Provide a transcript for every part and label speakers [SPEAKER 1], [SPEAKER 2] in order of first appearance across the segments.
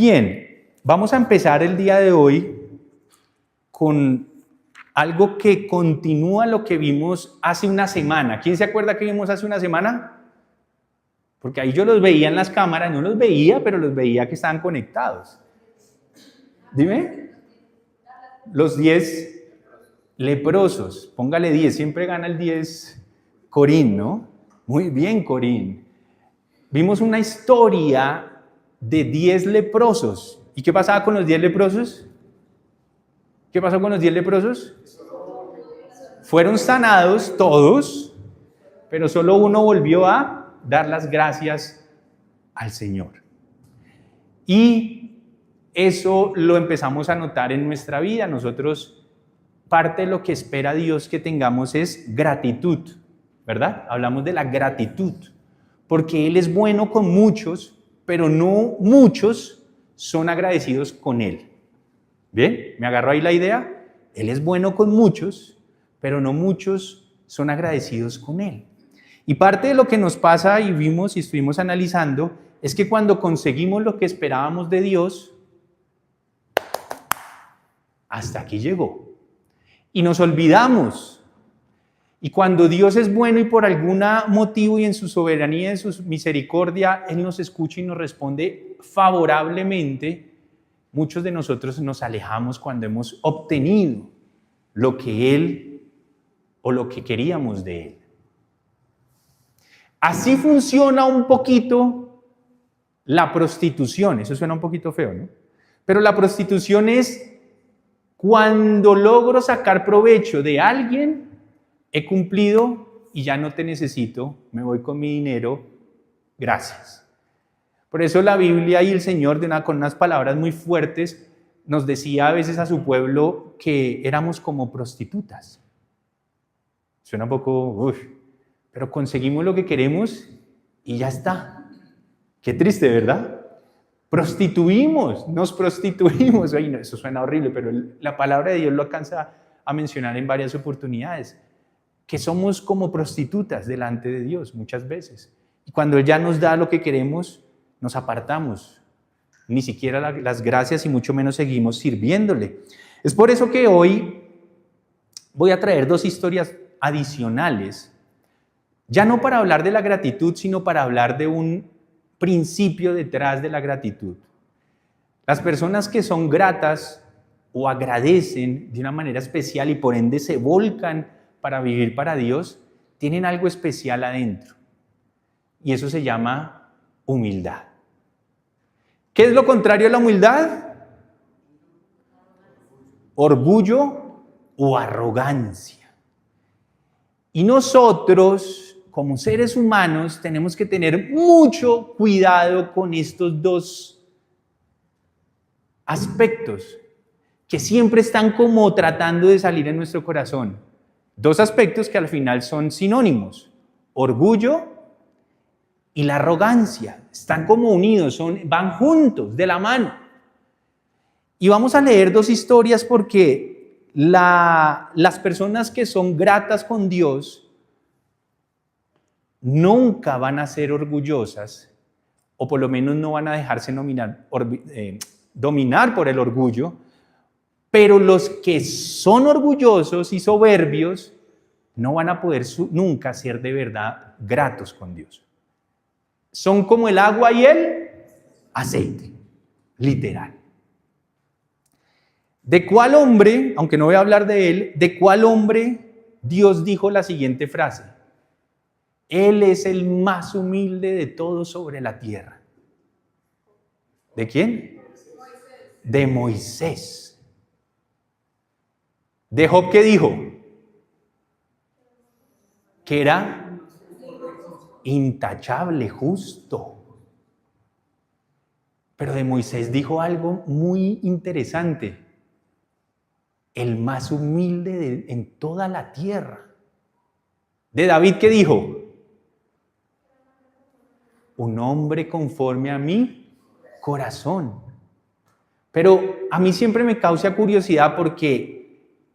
[SPEAKER 1] Bien, vamos a empezar el día de hoy con algo que continúa lo que vimos hace una semana. ¿Quién se acuerda que vimos hace una semana? Porque ahí yo los veía en las cámaras, no los veía, pero los veía que estaban conectados. Dime. Los 10 leprosos. Póngale 10, siempre gana el 10 Corín, ¿no? Muy bien, Corín. Vimos una historia de 10 leprosos. ¿Y qué pasaba con los 10 leprosos? ¿Qué pasó con los 10 leprosos? Fueron sanados todos, pero solo uno volvió a dar las gracias al Señor. Y eso lo empezamos a notar en nuestra vida. Nosotros, parte de lo que espera Dios que tengamos es gratitud, ¿verdad? Hablamos de la gratitud, porque Él es bueno con muchos, pero no muchos son agradecidos con Él. ¿Bien? ¿Me agarró ahí la idea? Él es bueno con muchos, pero no muchos son agradecidos con Él. Y parte de lo que nos pasa y vimos y estuvimos analizando es que cuando conseguimos lo que esperábamos de Dios, hasta aquí llegó. Y nos olvidamos. Y cuando Dios es bueno y por algún motivo y en su soberanía, en su misericordia, Él nos escucha y nos responde favorablemente, muchos de nosotros nos alejamos cuando hemos obtenido lo que Él o lo que queríamos de Él. Así funciona un poquito la prostitución. Eso suena un poquito feo, ¿no? Pero la prostitución es cuando logro sacar provecho de alguien, he cumplido y ya no te necesito, me voy con mi dinero, gracias. Por eso la Biblia y el Señor, con unas palabras muy fuertes, nos decía a veces a su pueblo que éramos como prostitutas. Suena un poco, pero conseguimos lo que queremos y ya está. Qué triste, ¿verdad? Nos prostituimos. Ay, no, eso suena horrible, pero la palabra de Dios lo alcanza a mencionar en varias oportunidades, que somos como prostitutas delante de Dios muchas veces. Y cuando Él ya nos da lo que queremos, nos apartamos. Ni siquiera las gracias y mucho menos seguimos sirviéndole. Es por eso que hoy voy a traer 2 historias adicionales, ya no para hablar de la gratitud, sino para hablar de un principio detrás de la gratitud. Las personas que son gratas o agradecen de una manera especial y por ende se volcan para vivir para Dios, tienen algo especial adentro. Y eso se llama humildad. ¿Qué es lo contrario a la humildad? Orgullo o arrogancia. Y nosotros, como seres humanos, tenemos que tener mucho cuidado con estos 2 aspectos que siempre están como tratando de salir en nuestro corazón. 2 aspectos que al final son sinónimos: orgullo y la arrogancia. Están como unidos, van juntos, de la mano. Y vamos a leer 2 historias porque las personas que son gratas con Dios nunca van a ser orgullosas, o por lo menos no van a dejarse dominar por el orgullo, pero los que son orgullosos y soberbios no van a poder nunca ser de verdad gratos con Dios. Son como el agua y el aceite, literal. ¿De cuál hombre, aunque no voy a hablar de él, de cuál hombre Dios dijo la siguiente frase? Él es el más humilde de todos sobre la tierra. ¿De quién? De Moisés. ¿De Job qué dijo? Que era intachable, justo. Pero de Moisés dijo algo muy interesante. El más humilde en toda la tierra. ¿De David qué dijo? Un hombre conforme a mi corazón. Pero a mí siempre me causa curiosidad porque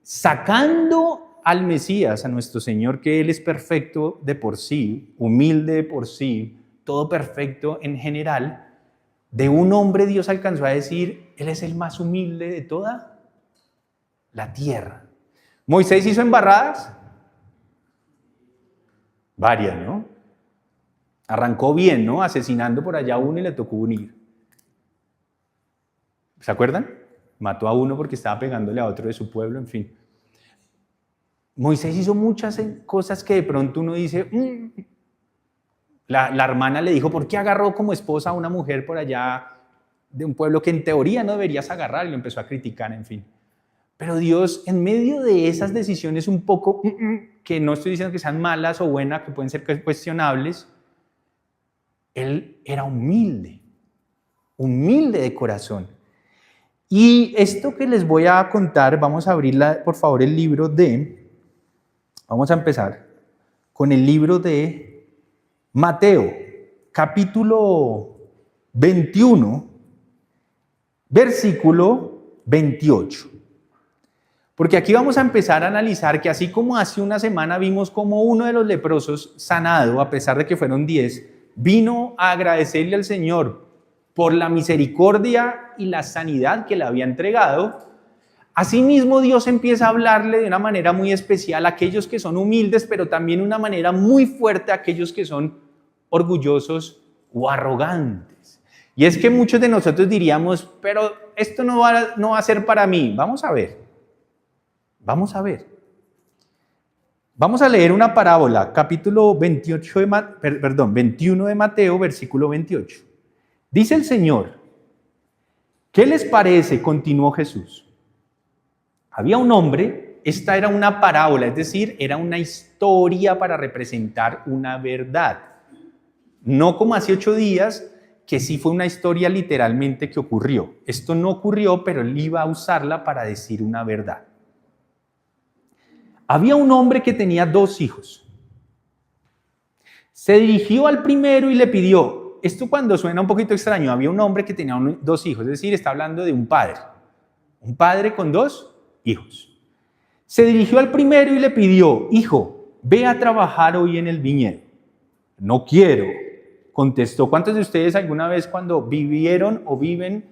[SPEAKER 1] sacando al Mesías, a nuestro Señor, que Él es perfecto de por sí, humilde de por sí, todo perfecto en general, De un hombre Dios alcanzó a decir, él es el más humilde de toda la tierra. ¿Moisés hizo embarradas? Varias, ¿no? Arrancó bien, ¿no? Asesinando por allá a uno y le tocó unir. ¿Se acuerdan? Mató a uno porque estaba pegándole a otro de su pueblo, en fin. Moisés hizo muchas cosas que de pronto uno dice, La hermana le dijo, ¿por qué agarró como esposa a una mujer por allá de un pueblo que en teoría no deberías agarrar? Y lo empezó a criticar, en fin. Pero Dios, en medio de esas decisiones un poco, que no estoy diciendo que sean malas o buenas, que pueden ser cuestionables, Él era humilde de corazón. Y esto que les voy a contar, vamos a abrir, por favor, el libro vamos a empezar con el libro de Mateo, capítulo 21, versículo 28. Porque aquí vamos a empezar a analizar que así como hace una semana vimos como uno de los leprosos sanado, a pesar de que fueron 10, vino a agradecerle al Señor por la misericordia y la sanidad que le había entregado, asimismo Dios empieza a hablarle de una manera muy especial a aquellos que son humildes, pero también de una manera muy fuerte a aquellos que son orgullosos o arrogantes. Y es que muchos de nosotros diríamos, pero esto no va a ser para mí. Vamos a ver. Vamos a leer una parábola, capítulo 21 de Mateo, versículo 28. Dice el Señor, ¿qué les parece? Continuó Jesús. Había un hombre, esta era una parábola, es decir, era una historia para representar una verdad. No como hace 8 días, que sí fue una historia literalmente que ocurrió. Esto no ocurrió, pero él iba a usarla para decir una verdad. Había un hombre que tenía 2 hijos. Se dirigió al primero y le pidió, esto cuando suena un poquito extraño, había un hombre que tenía 2 hijos, es decir, está hablando de un padre con 2 hijos. Se dirigió al primero y le pidió, hijo, ve a trabajar hoy en el viñedo. No quiero, contestó. ¿Cuántos de ustedes alguna vez cuando vivieron o viven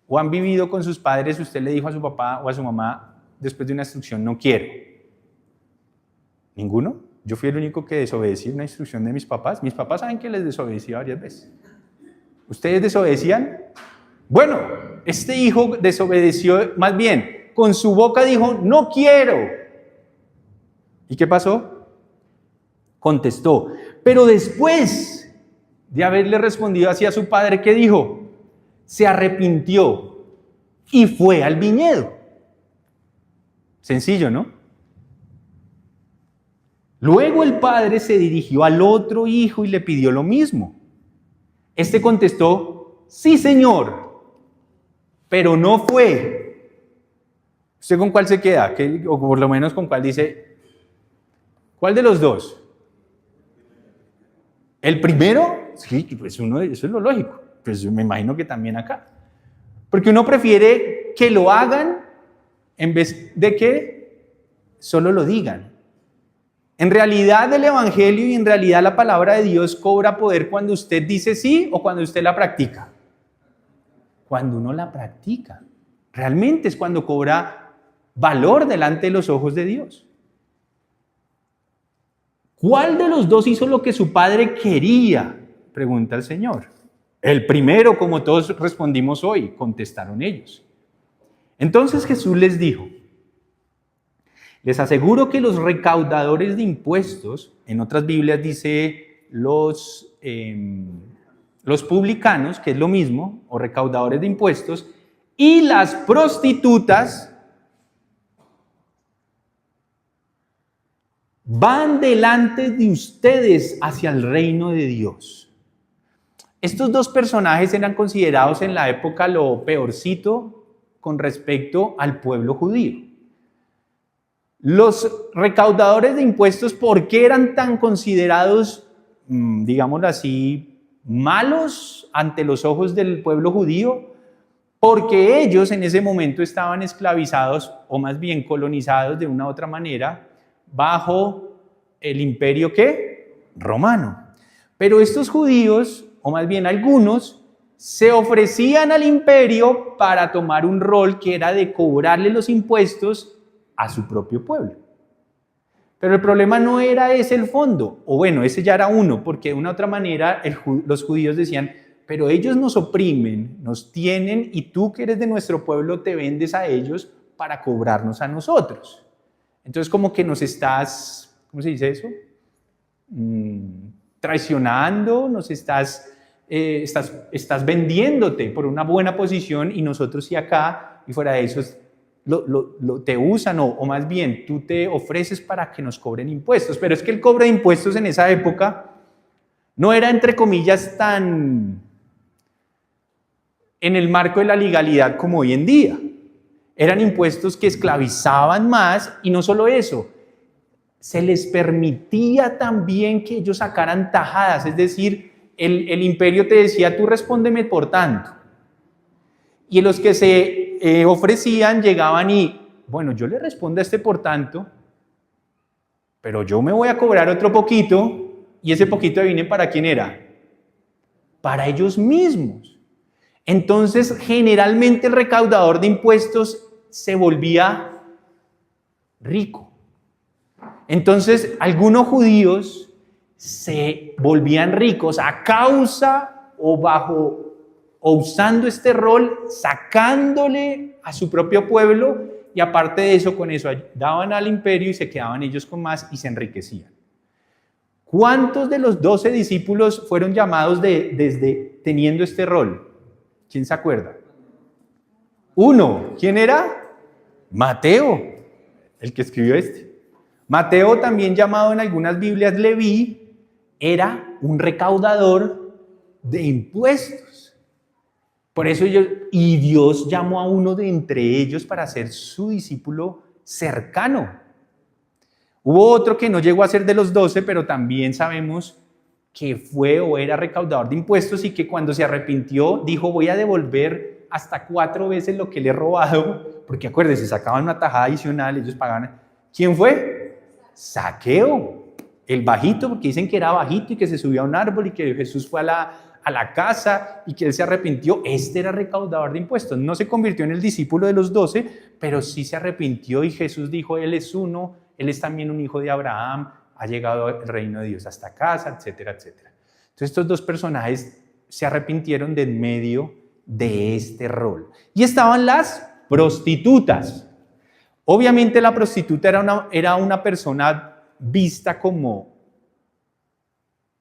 [SPEAKER 1] o han vivido con sus padres, usted le dijo a su papá o a su mamá después de una instrucción, no quiero? ¿Ninguno? Yo fui el único que desobedecí una instrucción de mis papás. Mis papás saben que les desobedecí varias veces. ¿Ustedes desobedecían? Bueno, este hijo desobedeció, más bien, con su boca dijo, no quiero. ¿Y qué pasó? Contestó. Pero después de haberle respondido así a su padre, ¿qué dijo? Se arrepintió y fue al viñedo. Sencillo, ¿no? Luego el padre se dirigió al otro hijo y le pidió lo mismo. Este contestó, sí, señor, pero no fue. ¿Usted con cuál se queda? O por lo menos con cuál dice, ¿cuál de los 2? ¿El primero? Sí, pues eso es lo lógico. Pues me imagino que también acá. Porque uno prefiere que lo hagan en vez de que solo lo digan. En realidad el evangelio y en realidad la palabra de Dios cobra poder cuando usted dice sí o cuando usted la practica. Cuando uno la practica. Realmente es cuando cobra valor delante de los ojos de Dios. ¿Cuál de los 2 hizo lo que su padre quería? Pregunta el Señor. El primero, como todos respondimos hoy, contestaron ellos. Entonces Jesús les dijo, les aseguro que los recaudadores de impuestos, en otras Biblias dice los publicanos, que es lo mismo, o recaudadores de impuestos, y las prostitutas van delante de ustedes hacia el reino de Dios. Estos 2 personajes eran considerados en la época lo peorcito con respecto al pueblo judío. Los recaudadores de impuestos, ¿por qué eran tan considerados, digámoslo así, malos ante los ojos del pueblo judío? Porque ellos en ese momento estaban esclavizados, o más bien colonizados de una u otra manera, bajo el imperio, ¿qué? Romano. Pero estos judíos, o más bien algunos, se ofrecían al imperio para tomar un rol que era de cobrarle los impuestos a su propio pueblo. Pero el problema no era ese el fondo, o bueno, ese ya era uno, porque de una u otra manera los judíos decían, pero ellos nos oprimen, nos tienen, y tú que eres de nuestro pueblo te vendes a ellos para cobrarnos a nosotros. Entonces como que nos estás, ¿cómo se dice eso? Traicionando, nos estás vendiéndote por una buena posición y nosotros sí acá, y fuera de eso te usan o más bien tú te ofreces para que nos cobren impuestos. Pero es que el cobro de impuestos en esa época no era, entre comillas, tan en el marco de la legalidad como hoy en día. Eran impuestos que esclavizaban más, y no solo eso, se les permitía también que ellos sacaran tajadas, es decir, el imperio te decía, tú respóndeme por tanto. Y los que se ofrecían llegaban y, bueno, yo le respondo a este por tanto, pero yo me voy a cobrar otro poquito, y ese poquito viene ¿para quién era? Para ellos mismos. Entonces, generalmente el recaudador de impuestos se volvía rico. Entonces, algunos judíos se volvían ricos a causa o usando este rol, sacándole a su propio pueblo, y aparte de eso, con eso daban al imperio y se quedaban ellos con más y se enriquecían. ¿Cuántos de los 12 discípulos fueron llamados desde teniendo este rol? ¿Quién se acuerda? Uno. ¿Quién era? Mateo, el que escribió este. Mateo, también llamado en algunas Biblias Leví, era un recaudador de impuestos. Por eso Dios llamó a uno de entre ellos para ser su discípulo cercano. Hubo otro que no llegó a ser de los 12, pero también sabemos que fue o era recaudador de impuestos y que cuando se arrepintió dijo, voy a devolver hasta 4 veces lo que le he robado, porque acuérdense, sacaban una tajada adicional, ellos pagaban. ¿Quién fue? Zaqueo, el bajito, porque dicen que era bajito y que se subió a un árbol y que Jesús fue a la casa y que él se arrepintió. Este era recaudador de impuestos, no se convirtió en el discípulo de los 12, pero sí se arrepintió y Jesús dijo, él es uno, él es también un hijo de Abraham, ha llegado el reino de Dios hasta casa, etcétera, etcétera. Entonces estos dos personajes se arrepintieron de en medio de este rol. Y estaban las prostitutas. Obviamente la prostituta era una persona vista como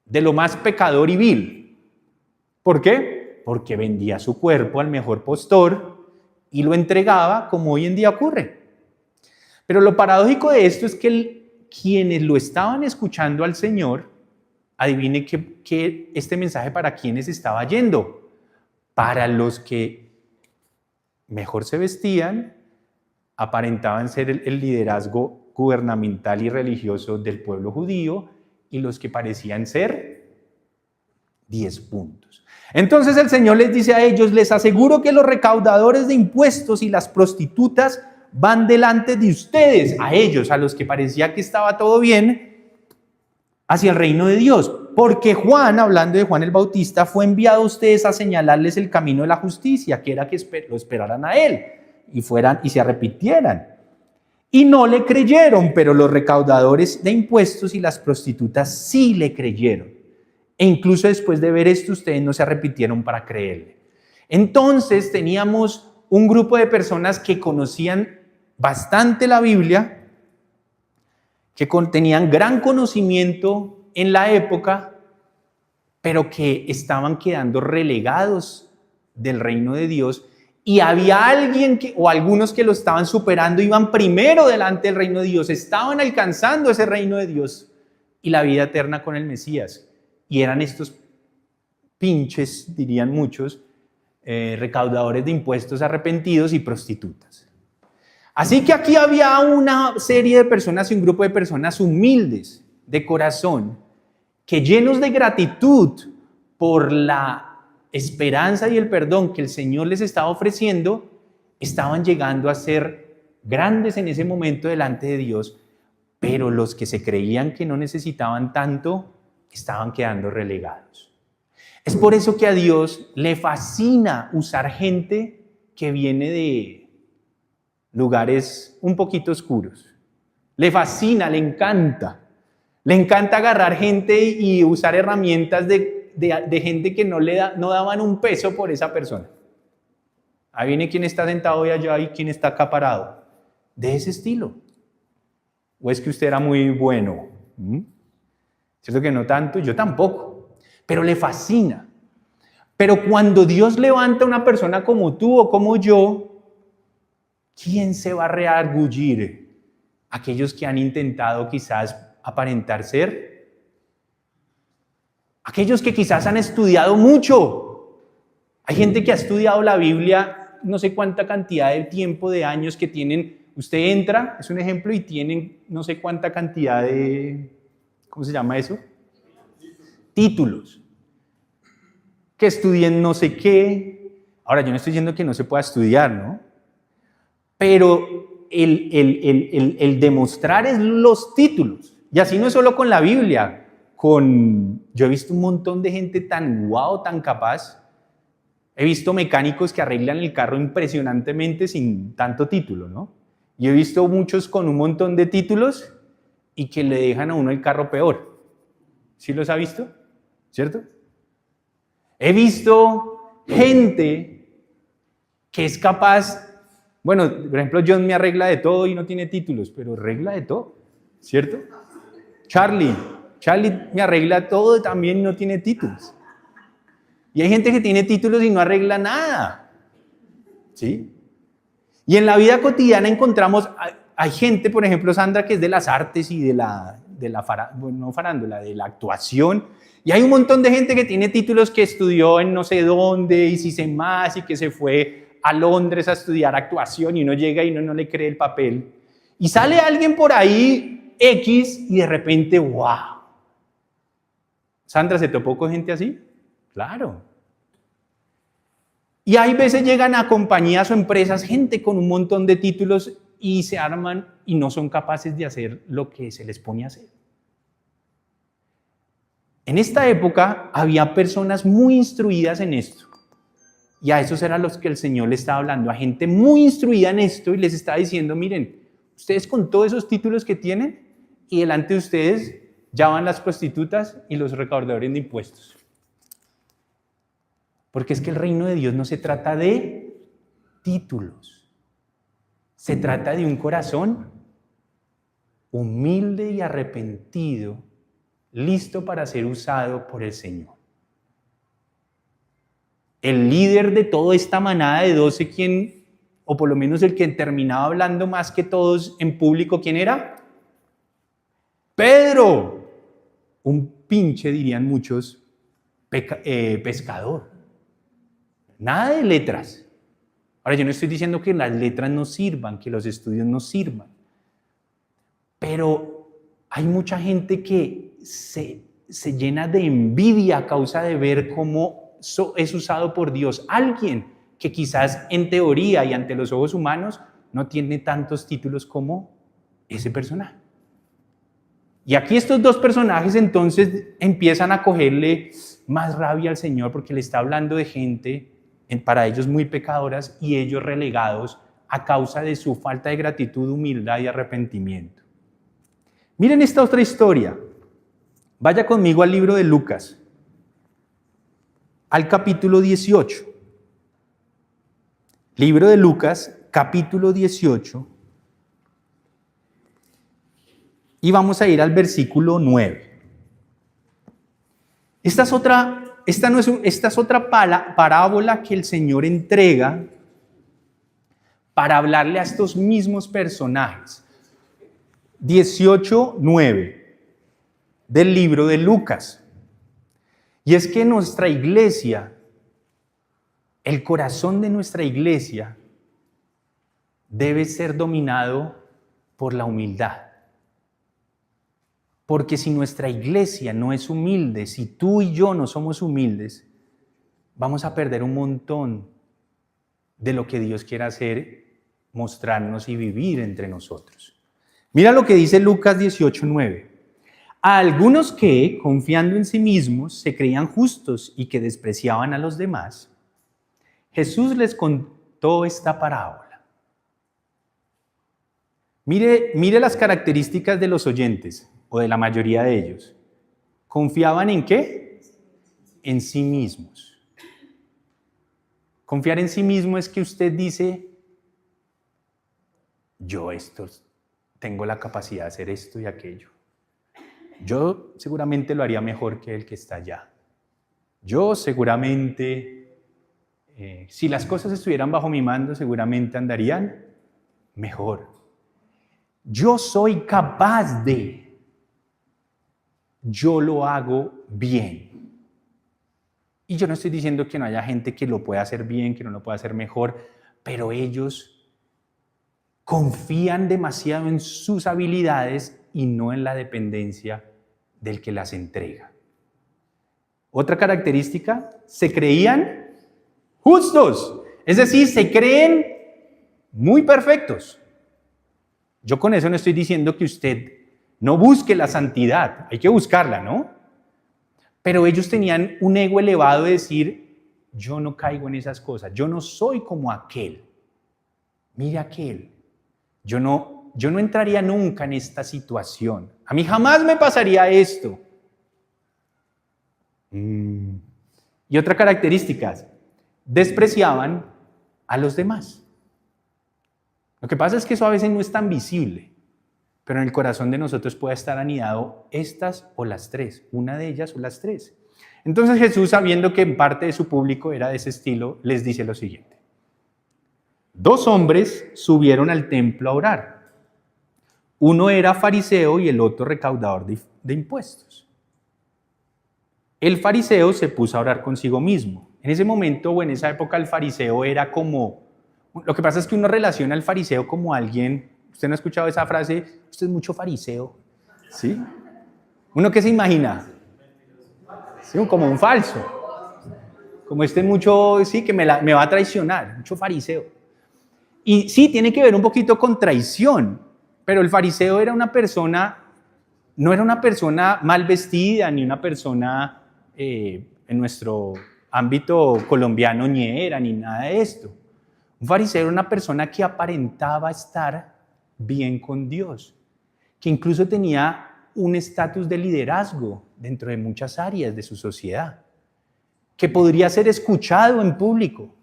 [SPEAKER 1] de lo más pecador y vil. ¿Por qué? Porque vendía su cuerpo al mejor postor y lo entregaba como hoy en día ocurre. Pero lo paradójico de esto es que quienes lo estaban escuchando al Señor, adivinen que este mensaje para quienes estaba yendo. Para los que mejor se vestían, aparentaban ser el liderazgo gubernamental y religioso del pueblo judío, y los que parecían ser 10 puntos. Entonces el Señor les dice a ellos, les aseguro que los recaudadores de impuestos y las prostitutas van delante de ustedes, a ellos, a los que parecía que estaba todo bien, hacia el reino de Dios. Porque Juan, hablando de Juan el Bautista, fue enviado a ustedes a señalarles el camino de la justicia, que era que lo esperaran a él y se arrepintieran. Y no le creyeron, pero los recaudadores de impuestos y las prostitutas sí le creyeron. E incluso después de ver esto, ustedes no se arrepintieron para creerle. Entonces teníamos un grupo de personas que conocían bastante la Biblia, que tenían gran conocimiento en la época, pero que estaban quedando relegados del reino de Dios, y había alguien o algunos que lo estaban superando, iban primero delante del reino de Dios, estaban alcanzando ese reino de Dios y la vida eterna con el Mesías, y eran estos pinches, dirían muchos, recaudadores de impuestos arrepentidos y prostitutas. Así que aquí había una serie de personas y un grupo de personas humildes de corazón, que llenos de gratitud por la esperanza y el perdón que el Señor les estaba ofreciendo, estaban llegando a ser grandes en ese momento delante de Dios, pero los que se creían que no necesitaban tanto, estaban quedando relegados. Es por eso que a Dios le fascina usar gente que viene de lugares un poquito oscuros. Le fascina, le encanta. Le encanta agarrar gente y usar herramientas de gente que no daban un peso por esa persona. Ahí viene quien está sentado y allá y quien está acá parado. De ese estilo. ¿O es que usted era muy bueno? ¿Cierto que no tanto? Yo tampoco. Pero le fascina. Pero cuando Dios levanta a una persona como tú o como yo, ¿quién se va a reargullir? Aquellos que han intentado quizás aparentar ser. Aquellos que quizás han estudiado mucho. Hay gente que ha estudiado la Biblia no sé cuánta cantidad de tiempo, de años que tienen. Usted entra, es un ejemplo, y tienen no sé cuánta cantidad de, ¿cómo se llama eso? Títulos. Que estudien no sé qué. Ahora, yo no estoy diciendo que no se pueda estudiar, ¿no? Pero el demostrar es los títulos. Y así no es solo con la Biblia. Yo he visto un montón de gente tan guau, tan capaz. He visto mecánicos que arreglan el carro impresionantemente sin tanto título, ¿no? Y he visto muchos con un montón de títulos y que le dejan a uno el carro peor. ¿Sí los ha visto? ¿Cierto? He visto gente que es capaz, bueno, por ejemplo, John me arregla de todo y no tiene títulos, pero arregla de todo, ¿cierto? Charlie me arregla todo y también no tiene títulos. Y hay gente que tiene títulos y no arregla nada, ¿sí? Y en la vida cotidiana encontramos, hay gente, por ejemplo, Sandra, que es de las artes y de la actuación, y hay un montón de gente que tiene títulos que estudió en no sé dónde, y si sé más, y que se fue a Londres a estudiar actuación, y uno llega y uno no le cree el papel. Y sale alguien por ahí, X, y de repente, ¡wow! Sandra, ¿se topó con gente así? Claro. Y hay veces llegan a compañías o empresas gente con un montón de títulos y se arman y no son capaces de hacer lo que se les pone a hacer. En esta época había personas muy instruidas en esto. Y a esos eran los que el Señor le estaba hablando, a gente muy instruida en esto, y les estaba diciendo, miren, ustedes con todos esos títulos que tienen, y delante de ustedes ya van las prostitutas y los recaudadores de impuestos. Porque es que el reino de Dios no se trata de títulos. Se trata de un corazón humilde y arrepentido, listo para ser usado por el Señor. El líder de toda esta manada de 12, o por lo menos el que terminaba hablando más que todos en público, ¿quién era? Pedro. Un pinche, dirían muchos, pescador. Nada de letras. Ahora, yo no estoy diciendo que las letras no sirvan, que los estudios no sirvan. Pero hay mucha gente que se llena de envidia a causa de ver cómo es usado por Dios. Alguien que quizás en teoría y ante los ojos humanos no tiene tantos títulos como ese personaje. Y aquí estos dos personajes entonces empiezan a cogerle más rabia al Señor porque le está hablando de gente para ellos muy pecadoras y ellos relegados a causa de su falta de gratitud, humildad y arrepentimiento. Miren esta otra historia. Vaya conmigo al libro de Lucas, al capítulo 18. Libro de Lucas, capítulo 18. Y vamos a ir al versículo 9. Esta es otra parábola que el Señor entrega para hablarle a estos mismos personajes. 18:9 del libro de Lucas. Y es que nuestra iglesia, el corazón de nuestra iglesia, debe ser dominado por la humildad. Porque si nuestra iglesia no es humilde, si tú y yo no somos humildes, vamos a perder un montón de lo que Dios quiere hacer, mostrarnos y vivir entre nosotros. Mira lo que dice Lucas 18:9. A algunos que, confiando en sí mismos, se creían justos y que despreciaban a los demás, Jesús les contó esta parábola. Mire las características de los oyentes, o de la mayoría de ellos. ¿Confiaban en qué? En sí mismos. Confiar en sí mismo es que usted dice, yo tengo la capacidad de hacer esto y aquello. Yo seguramente lo haría mejor que el que está allá. Yo seguramente, si las cosas estuvieran bajo mi mando, seguramente andarían mejor. Yo soy capaz de, yo lo hago bien. Y yo no estoy diciendo que no haya gente que lo pueda hacer bien, que no lo pueda hacer mejor, pero ellos confían demasiado en sus habilidades y no en la dependencia del que las entrega. Otra característica, se creían justos, es decir, se creen muy perfectos. Yo con eso no estoy diciendo que usted no busque la santidad, hay que buscarla, ¿no? Pero ellos tenían un ego elevado de decir, yo no caigo en esas cosas, yo no soy como aquel. Mire aquel, yo no entraría nunca en esta situación. A mí jamás me pasaría esto. Y otra característica, despreciaban a los demás. Lo que pasa es que eso a veces no es tan visible, pero en el corazón de nosotros puede estar anidado estas o las tres, una de ellas o las tres. Entonces Jesús, sabiendo que en parte de su público era de ese estilo, les dice lo siguiente. 2 hombres subieron al templo a orar. Uno era fariseo y el otro recaudador de impuestos. El fariseo se puso a orar consigo mismo. En ese momento o en esa época el fariseo era como... Lo que pasa es que uno relaciona al fariseo como alguien... ¿Usted no ha escuchado esa frase? Usted es mucho fariseo. ¿Sí? ¿Uno qué se imagina? Sí, como un falso. Como mucho... Sí, que me va a traicionar. Mucho fariseo. Y sí, tiene que ver un poquito con traición. Pero el fariseo era una persona... No era una persona mal vestida, ni una persona... en nuestro ámbito colombiano ñera, ni nada de esto. Un fariseo era una persona que aparentaba estar bien con Dios, que incluso tenía un estatus de liderazgo dentro de muchas áreas de su sociedad, que podría ser escuchado en público.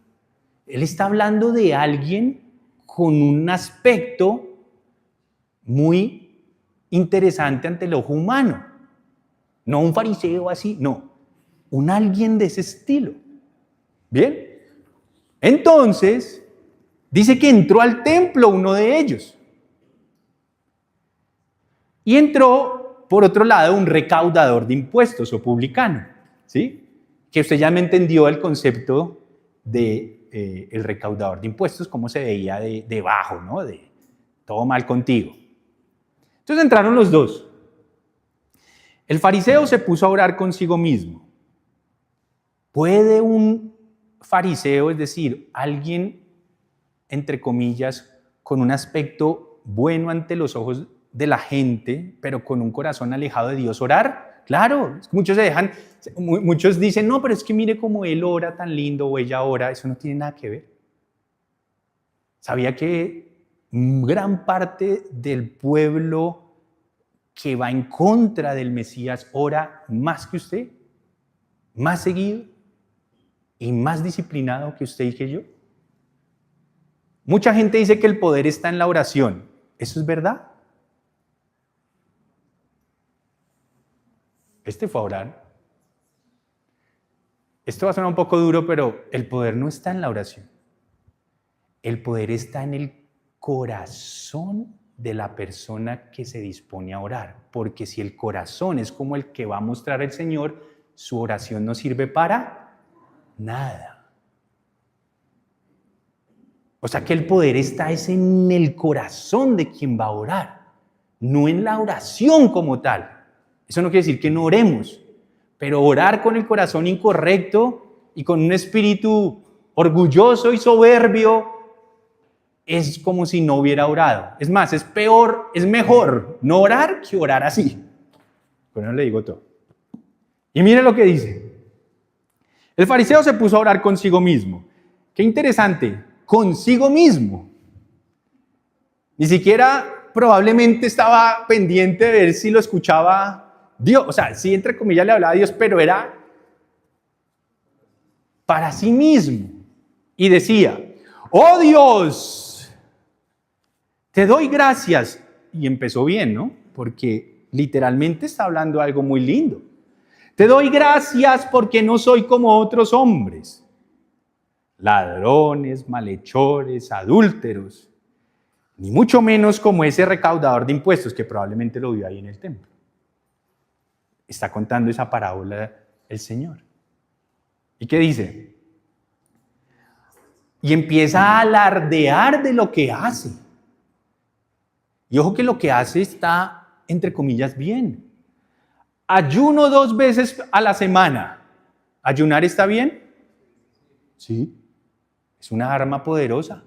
[SPEAKER 1] Él está hablando de alguien con un aspecto muy interesante ante el ojo humano. No un fariseo así, no. Un alguien de ese estilo. ¿Bien? Entonces, dice que entró al templo uno de ellos. Y entró, por otro lado, un recaudador de impuestos o publicano. ¿Sí? Que usted ya me entendió el concepto de el recaudador de impuestos, cómo se veía debajo, ¿no? De todo mal contigo. Entonces entraron los dos. El fariseo se puso a orar consigo mismo. ¿Puede un fariseo, es decir, alguien, entre comillas, con un aspecto bueno ante los ojos de la gente, pero con un corazón alejado de Dios, orar? Claro, muchos dicen, no, pero es que mire cómo él ora tan lindo o ella ora, eso no tiene nada que ver. ¿Sabía que gran parte del pueblo que va en contra del Mesías ora más que usted, más seguido y más disciplinado que usted y que yo? Mucha gente dice que el poder está en la oración. ¿Eso es verdad? Fue a orar. Esto va a sonar un poco duro, pero el poder no está en la oración. El poder está en el corazón de la persona que se dispone a orar. Porque si el corazón es como el que va a mostrar el Señor, su oración no sirve para nada. O sea que el poder está en el corazón de quien va a orar, no en la oración como tal. Eso no quiere decir que no oremos, pero orar con el corazón incorrecto y con un espíritu orgulloso y soberbio es como si no hubiera orado. Es más, es peor, es mejor no orar que orar así. Pero no le digo todo. Y mire lo que dice. El fariseo se puso a orar consigo mismo. Qué interesante, consigo mismo. Ni siquiera probablemente estaba pendiente de ver si lo escuchaba Dios. O sea, sí, entre comillas le hablaba a Dios, pero era para sí mismo. Y decía, oh Dios, te doy gracias. Y empezó bien, ¿no? Porque literalmente está hablando algo muy lindo. Te doy gracias porque no soy como otros hombres, ladrones, malhechores, adúlteros, ni mucho menos como ese recaudador de impuestos que probablemente lo vio ahí en el templo. Está contando esa parábola el Señor. ¿Y qué dice? Y empieza a alardear de lo que hace. Y ojo que lo que hace está, entre comillas, bien. Ayuno 2 veces a la semana. ¿Ayunar está bien? Sí. Es una arma poderosa.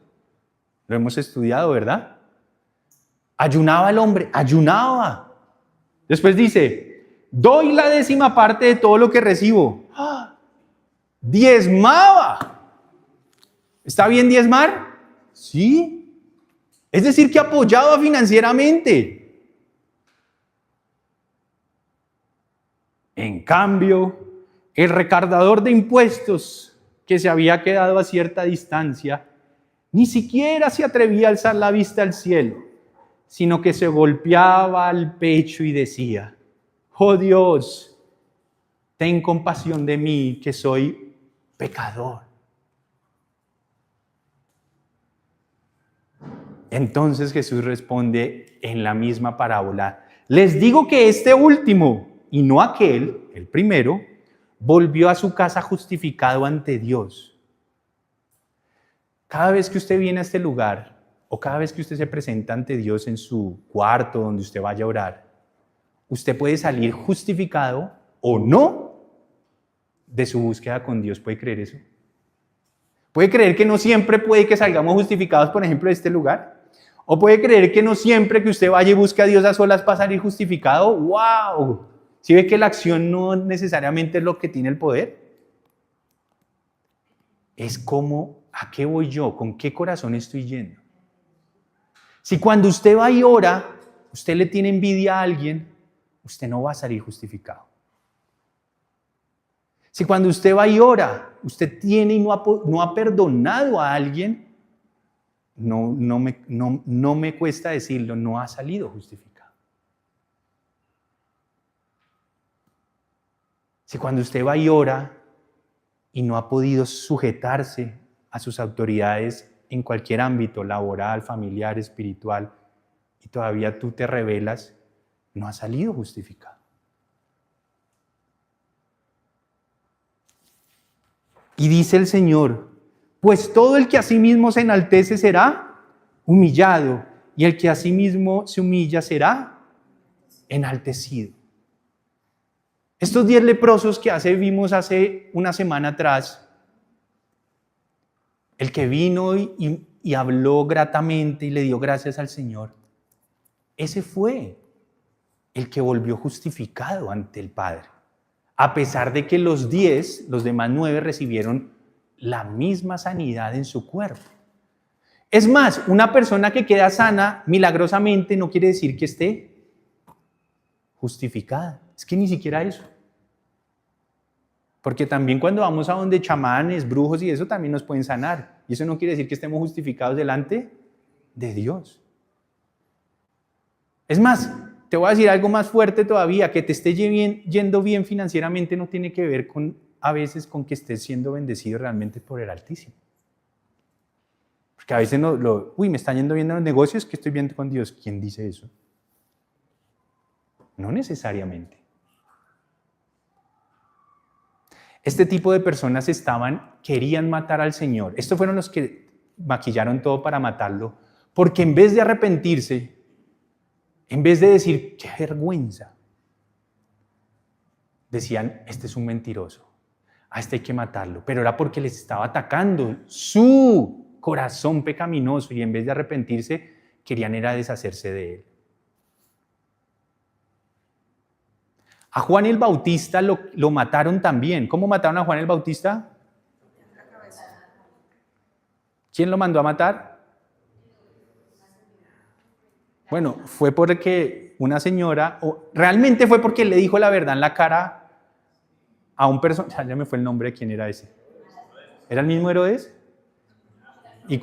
[SPEAKER 1] Lo hemos estudiado, ¿verdad? Ayunaba el hombre, ayunaba. Después dice, doy la 10ª parte de todo lo que recibo. ¡Ah! Diezmaba. ¿Está bien diezmar? Sí. Es decir, que apoyaba financieramente. En cambio, el recaudador de impuestos que se había quedado a cierta distancia, ni siquiera se atrevía a alzar la vista al cielo, sino que se golpeaba al pecho y decía, oh Dios, ten compasión de mí, que soy pecador. Entonces Jesús responde en la misma parábola, les digo que este último, y no aquel, el primero, volvió a su casa justificado ante Dios. Cada vez que usted viene a este lugar, o cada vez que usted se presenta ante Dios en su cuarto, donde usted vaya a orar, usted puede salir justificado o no de su búsqueda con Dios. ¿Puede creer eso? ¿Puede creer que no siempre puede que salgamos justificados, por ejemplo, de este lugar? ¿O puede creer que no siempre que usted vaya y busque a Dios a solas va a salir justificado? ¡Wow! ¿Sí ve que la acción no necesariamente es lo que tiene el poder? Es como, ¿a qué voy yo? ¿Con qué corazón estoy yendo? Si cuando usted va y ora, usted le tiene envidia a alguien, usted no va a salir justificado. Si cuando usted va y ora, usted tiene y no ha perdonado a alguien, no me cuesta decirlo, no ha salido justificado. Si cuando usted va y ora y no ha podido sujetarse a sus autoridades en cualquier ámbito, laboral, familiar, espiritual, y todavía tú te rebelas, no ha salido justificado. Y dice el Señor, pues todo el que a sí mismo se enaltece será humillado, y el que a sí mismo se humilla será enaltecido. Estos 10 leprosos que vimos hace una semana atrás, el que vino y habló gratamente y le dio gracias al Señor, ese fue el que volvió justificado ante el Padre. A pesar de que los demás 9 recibieron la misma sanidad en su cuerpo. Es más, una persona que queda sana milagrosamente no quiere decir que esté justificada. Es que ni siquiera eso. Porque también cuando vamos a donde chamanes, brujos y eso también nos pueden sanar. Y eso no quiere decir que estemos justificados delante de Dios. Es más, te voy a decir algo más fuerte todavía, que te esté yendo bien financieramente no tiene que ver a veces con que estés siendo bendecido realmente por el Altísimo. Porque a veces me están yendo bien en los negocios, que estoy bien con Dios. ¿Quién dice eso? No necesariamente. Este tipo de personas querían matar al Señor. Estos fueron los que maquillaron todo para matarlo, porque en vez de arrepentirse, en vez de decir, qué vergüenza, decían, este es un mentiroso, a este hay que matarlo. Pero era porque les estaba atacando su corazón pecaminoso y en vez de arrepentirse, querían era deshacerse de él. A Juan el Bautista lo mataron también. ¿Cómo mataron a Juan el Bautista? ¿Quién lo mandó a matar? Bueno, fue porque una señora, o realmente fue porque le dijo la verdad en la cara a un personaje, ya me fue el nombre de quién era ese. ¿Era el mismo Herodes? Y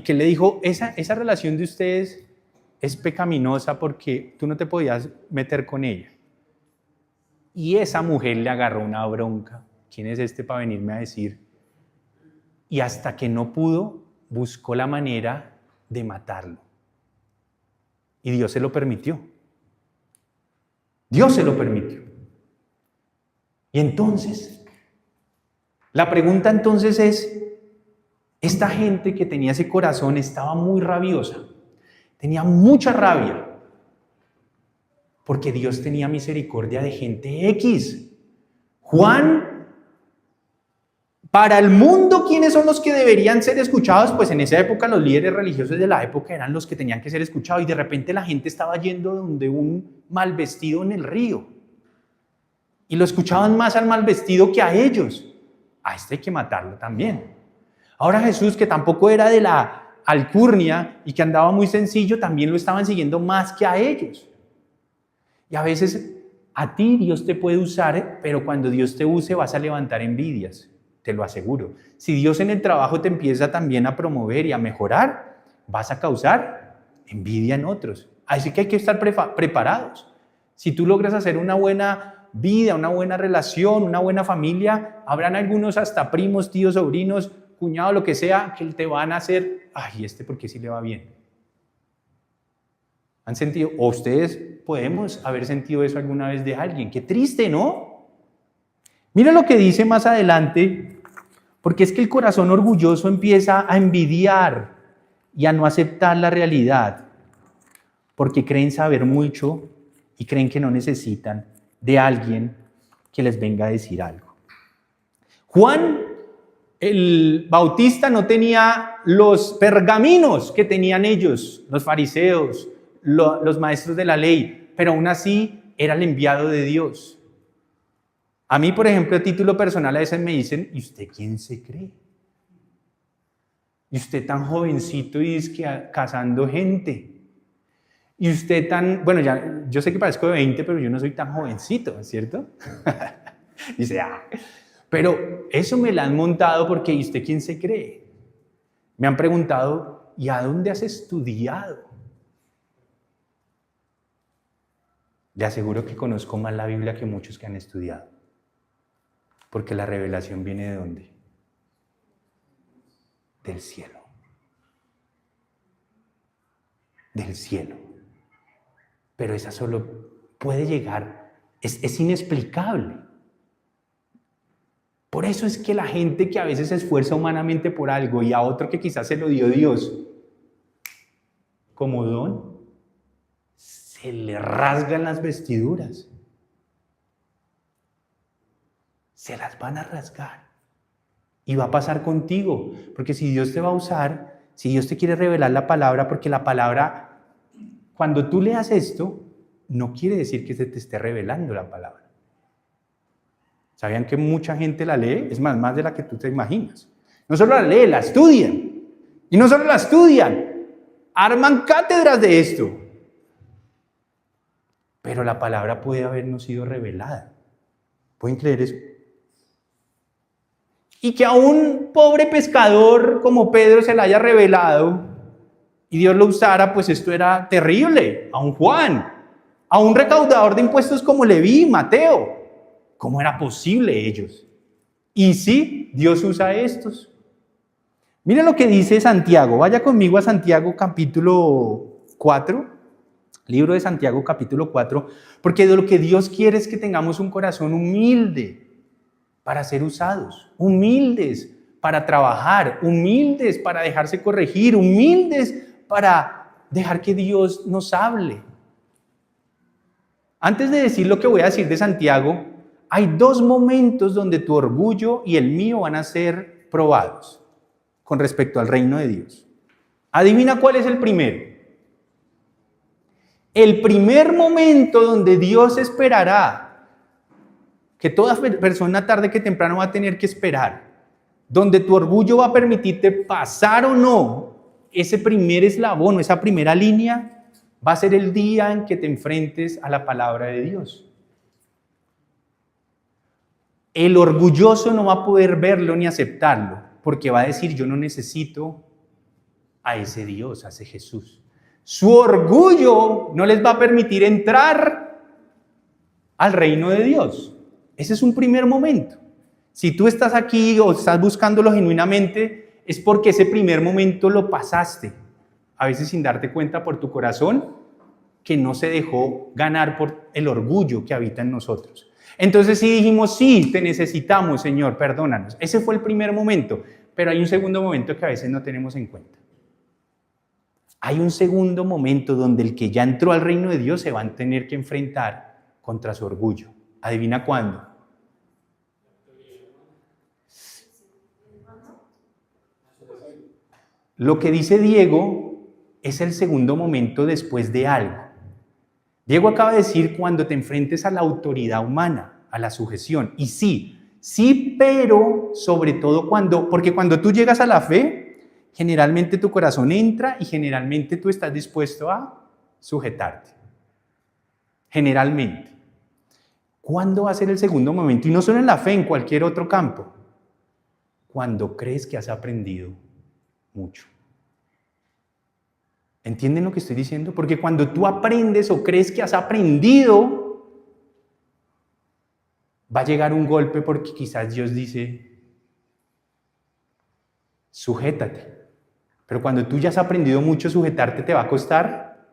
[SPEAKER 1] que le dijo, esa relación de ustedes es pecaminosa porque tú no te podías meter con ella. Y esa mujer le agarró una bronca. ¿Quién es este para venirme a decir? Y hasta que no pudo, buscó la manera de matarlo. Y Dios se lo permitió. Dios se lo permitió. Y entonces, la pregunta entonces es, esta gente que tenía ese corazón estaba muy rabiosa, tenía mucha rabia, porque Dios tenía misericordia de gente X. Juan, para el mundo, ¿quiénes son los que deberían ser escuchados? Pues en esa época los líderes religiosos de la época eran los que tenían que ser escuchados y de repente la gente estaba yendo donde un mal vestido en el río y lo escuchaban más al mal vestido que a ellos. A este hay que matarlo también. Ahora Jesús, que tampoco era de la alcurnia y que andaba muy sencillo, también lo estaban siguiendo más que a ellos. Y a veces a ti Dios te puede usar, pero cuando Dios te use vas a levantar envidias, te lo aseguro. Si Dios en el trabajo te empieza también a promover y a mejorar, vas a causar envidia en otros. Así que hay que estar preparados. Si tú logras hacer una buena vida, una buena relación, una buena familia, habrán algunos hasta primos, tíos, sobrinos, cuñado, lo que sea, que te van a hacer, ay, porque sí le va bien. ¿Han sentido? O ustedes podemos haber sentido eso alguna vez de alguien. Qué triste, ¿no? Mira lo que dice más adelante, porque es que el corazón orgulloso empieza a envidiar y a no aceptar la realidad, porque creen saber mucho y creen que no necesitan de alguien que les venga a decir algo. Juan el Bautista no tenía los pergaminos que tenían ellos, los fariseos, los maestros de la ley, pero aún así era el enviado de Dios. A mí, por ejemplo, a título personal, a veces me dicen, ¿y usted quién se cree? ¿Y usted tan jovencito y es que casando gente? ¿Y usted tan, bueno, ya, yo sé que parezco de 20, pero yo no soy tan jovencito, ¿cierto? Dice, pero eso me lo han montado porque ¿y usted quién se cree? Me han preguntado, ¿y a dónde has estudiado? Le aseguro que conozco más la Biblia que muchos que han estudiado. Porque la revelación viene ¿de dónde? Del cielo. Del cielo. Pero esa solo puede llegar, es inexplicable. Por eso es que la gente que a veces se esfuerza humanamente por algo y a otro que quizás se lo dio Dios como don, se le rasgan las vestiduras. Se las van a rasgar. Y va a pasar contigo, porque si Dios te va a usar, si Dios te quiere revelar la palabra, porque la palabra, cuando tú leas esto, no quiere decir que se te esté revelando la palabra. ¿Sabían que mucha gente la lee? Es más de la que tú te imaginas. No solo la lee, la estudian. Y no solo la estudian, arman cátedras de esto. Pero la palabra puede habernos sido revelada. ¿Pueden creer eso? Y que a un pobre pescador como Pedro se le haya revelado y Dios lo usara, pues esto era terrible. A un Juan, a un recaudador de impuestos como Leví, Mateo. ¿Cómo era posible ellos? Y sí, Dios usa a estos. Miren lo que dice Santiago. Vaya conmigo a Santiago capítulo 4. Libro de Santiago capítulo 4. Porque de lo que Dios quiere es que tengamos un corazón humilde para ser usados. Humildes para trabajar. Humildes para dejarse corregir. Humildes para dejar que Dios nos hable. Antes de decir lo que voy a decir de Santiago, hay dos momentos donde tu orgullo y el mío van a ser probados con respecto al reino de Dios. Adivina cuál es el primero. El primer momento donde Dios esperará que toda persona tarde que temprano va a tener que esperar, donde tu orgullo va a permitirte pasar o no ese primer eslabón, esa primera línea, va a ser el día en que te enfrentes a la palabra de Dios. El orgulloso no va a poder verlo ni aceptarlo, porque va a decir, yo no necesito a ese Dios, a ese Jesús. Su orgullo no les va a permitir entrar al reino de Dios. Ese es un primer momento. Si tú estás aquí o estás buscándolo genuinamente, es porque ese primer momento lo pasaste, a veces sin darte cuenta por tu corazón, que no se dejó ganar por el orgullo que habita en nosotros. Entonces sí dijimos, sí, te necesitamos, Señor, perdónanos. Ese fue el primer momento, pero hay un segundo momento que a veces no tenemos en cuenta. Hay un segundo momento donde el que ya entró al reino de Dios se va a tener que enfrentar contra su orgullo. ¿Adivina cuándo? Lo que dice Diego es el segundo momento después de algo. Diego acaba de decir cuando te enfrentes a la autoridad humana, a la sujeción. Y sí, pero sobre todo porque cuando tú llegas a la fe, generalmente tu corazón entra y generalmente tú estás dispuesto a sujetarte. Generalmente. ¿Cuándo va a ser el segundo momento? Y no solo en la fe, en cualquier otro campo. Cuando crees que has aprendido mucho. ¿Entienden lo que estoy diciendo? Porque cuando tú aprendes o crees que has aprendido, va a llegar un golpe porque quizás Dios dice, sujétate. Pero cuando tú ya has aprendido mucho, sujetarte te va a costar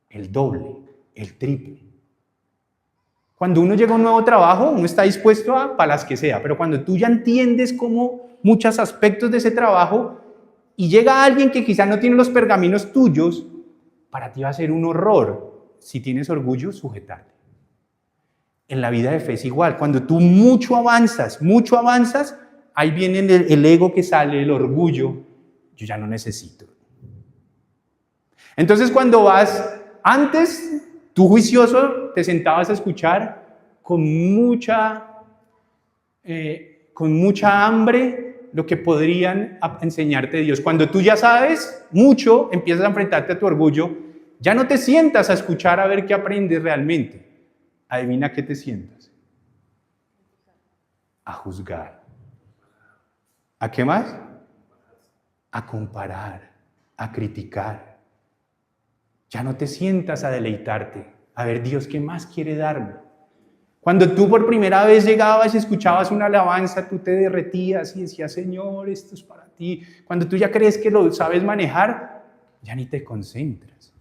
[SPEAKER 1] el doble, el triple. Cuando uno llega a un nuevo trabajo, uno está dispuesto a para las que sea, pero cuando tú ya entiendes cómo muchos aspectos de ese trabajo y llega alguien que quizá no tiene los pergaminos tuyos, para ti va a ser un horror, si tienes orgullo, sujetarte. En la vida de fe es igual, cuando tú mucho avanzas, ahí viene el ego que sale, el orgullo, yo ya no necesito. Entonces cuando antes, tú juicioso, te sentabas a escuchar con mucha hambre, lo que podrían enseñarte Dios. Cuando tú ya sabes mucho, empiezas a enfrentarte a tu orgullo, ya no te sientas a escuchar a ver qué aprendes realmente. Adivina qué te sientas. A juzgar. ¿A qué más? A comparar, a criticar. Ya no te sientas a deleitarte, a ver Dios qué más quiere darme. Cuando tú por primera vez llegabas y escuchabas una alabanza, tú te derretías y decías, Señor, esto es para ti. Cuando tú ya crees que lo sabes manejar, ya ni te concentras.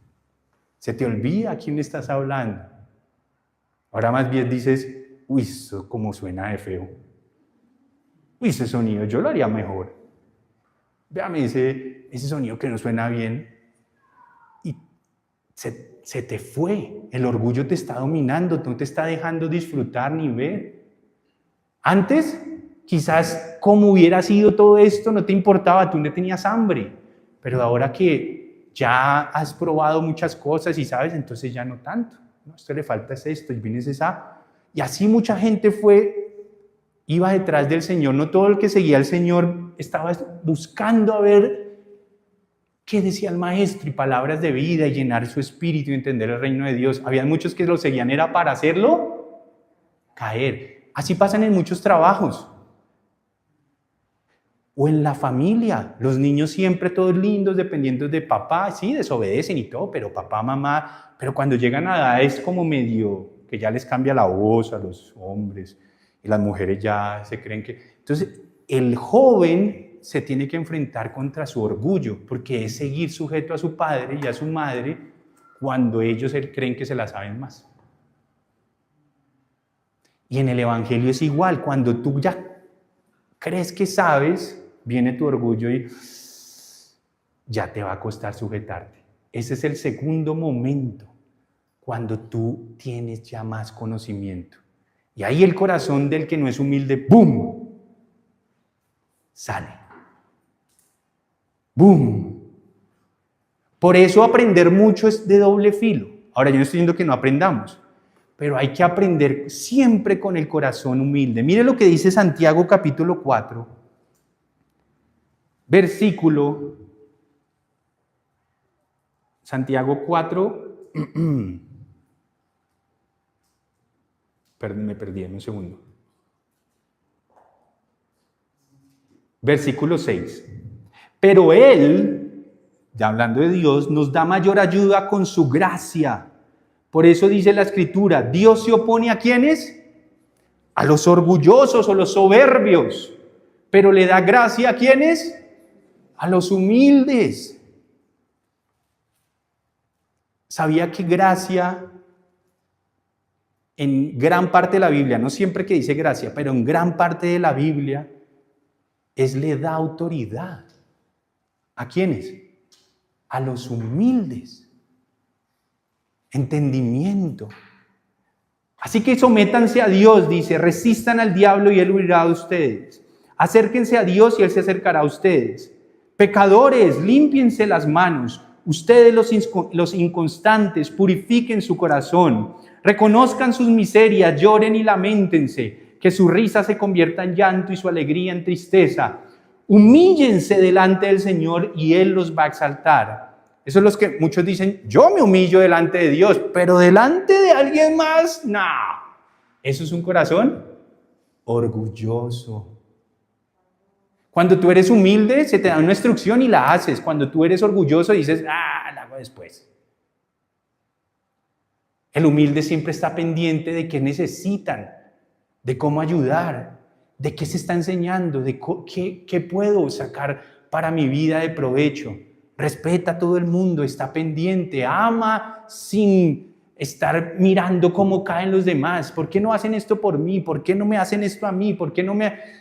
[SPEAKER 1] Se te olvida a quién le estás hablando. Ahora más bien dices, uy, eso como suena de feo. Uy, ese sonido yo lo haría mejor. Véame ese sonido que no suena bien. Y se te fue, el orgullo te está dominando, no te está dejando disfrutar ni ver. Antes, quizás como hubiera sido todo esto, no te importaba, tú no tenías hambre, pero ahora que ya has probado muchas cosas y sabes, entonces ya no tanto. No, esto le falta es esto, y vienes esa. Y así mucha gente iba detrás del Señor, no todo el que seguía al Señor estaba buscando a ver qué decía el maestro y palabras de vida y llenar su espíritu y entender el reino de Dios. Había muchos que lo seguían era para hacerlo caer. Así pasan en muchos trabajos. O en la familia, los niños siempre todos lindos, dependiendo de papá, sí, desobedecen y todo, pero papá, mamá, pero cuando llegan a edades como medio, que ya les cambia la voz a los hombres, y las mujeres ya se creen que... Entonces, el joven se tiene que enfrentar contra su orgullo, porque es seguir sujeto a su padre y a su madre cuando ellos creen que se la saben más. Y en el Evangelio es igual, cuando tú ya crees que sabes, viene tu orgullo y ya te va a costar sujetarte. Ese es el segundo momento, cuando tú tienes ya más conocimiento. Y ahí el corazón del que no es humilde, ¡boom!, sale. ¡Boom! Por eso aprender mucho es de doble filo. Ahora yo no estoy diciendo que no aprendamos, pero hay que aprender siempre con el corazón humilde. Mire lo que dice Santiago capítulo 4, versículo, Santiago 4, me perdí en un segundo. Versículo 6. Pero Él, ya hablando de Dios, nos da mayor ayuda con su gracia. Por eso dice la Escritura, Dios se opone ¿a quiénes? A los orgullosos o los soberbios. Pero le da gracia ¿a quiénes? A los humildes. ¿Sabía que gracia en gran parte de la Biblia, no siempre que dice gracia, pero en gran parte de la Biblia, le da autoridad? ¿A quiénes? A los humildes. Entendimiento. Así que sométanse a Dios, dice, resistan al diablo y él huirá de ustedes. Acérquense a Dios y él se acercará a ustedes. Pecadores, límpiense las manos. Ustedes los inconstantes, purifiquen su corazón. Reconozcan sus miserias, lloren y lamentense. Que su risa se convierta en llanto y su alegría en tristeza. Humíllense delante del Señor y Él los va a exaltar. Eso es lo que muchos dicen, yo me humillo delante de Dios, pero delante de alguien más, no. Eso es un corazón orgulloso. Cuando tú eres humilde, se te da una instrucción y la haces. Cuando tú eres orgulloso, dices, la hago después. El humilde siempre está pendiente de qué necesitan, de cómo ayudar, de qué se está enseñando, de qué puedo sacar para mi vida de provecho. Respeta a todo el mundo, está pendiente, ama sin estar mirando cómo caen los demás. ¿Por qué no hacen esto por mí? ¿Por qué no me hacen esto a mí? ¿Por qué no me...?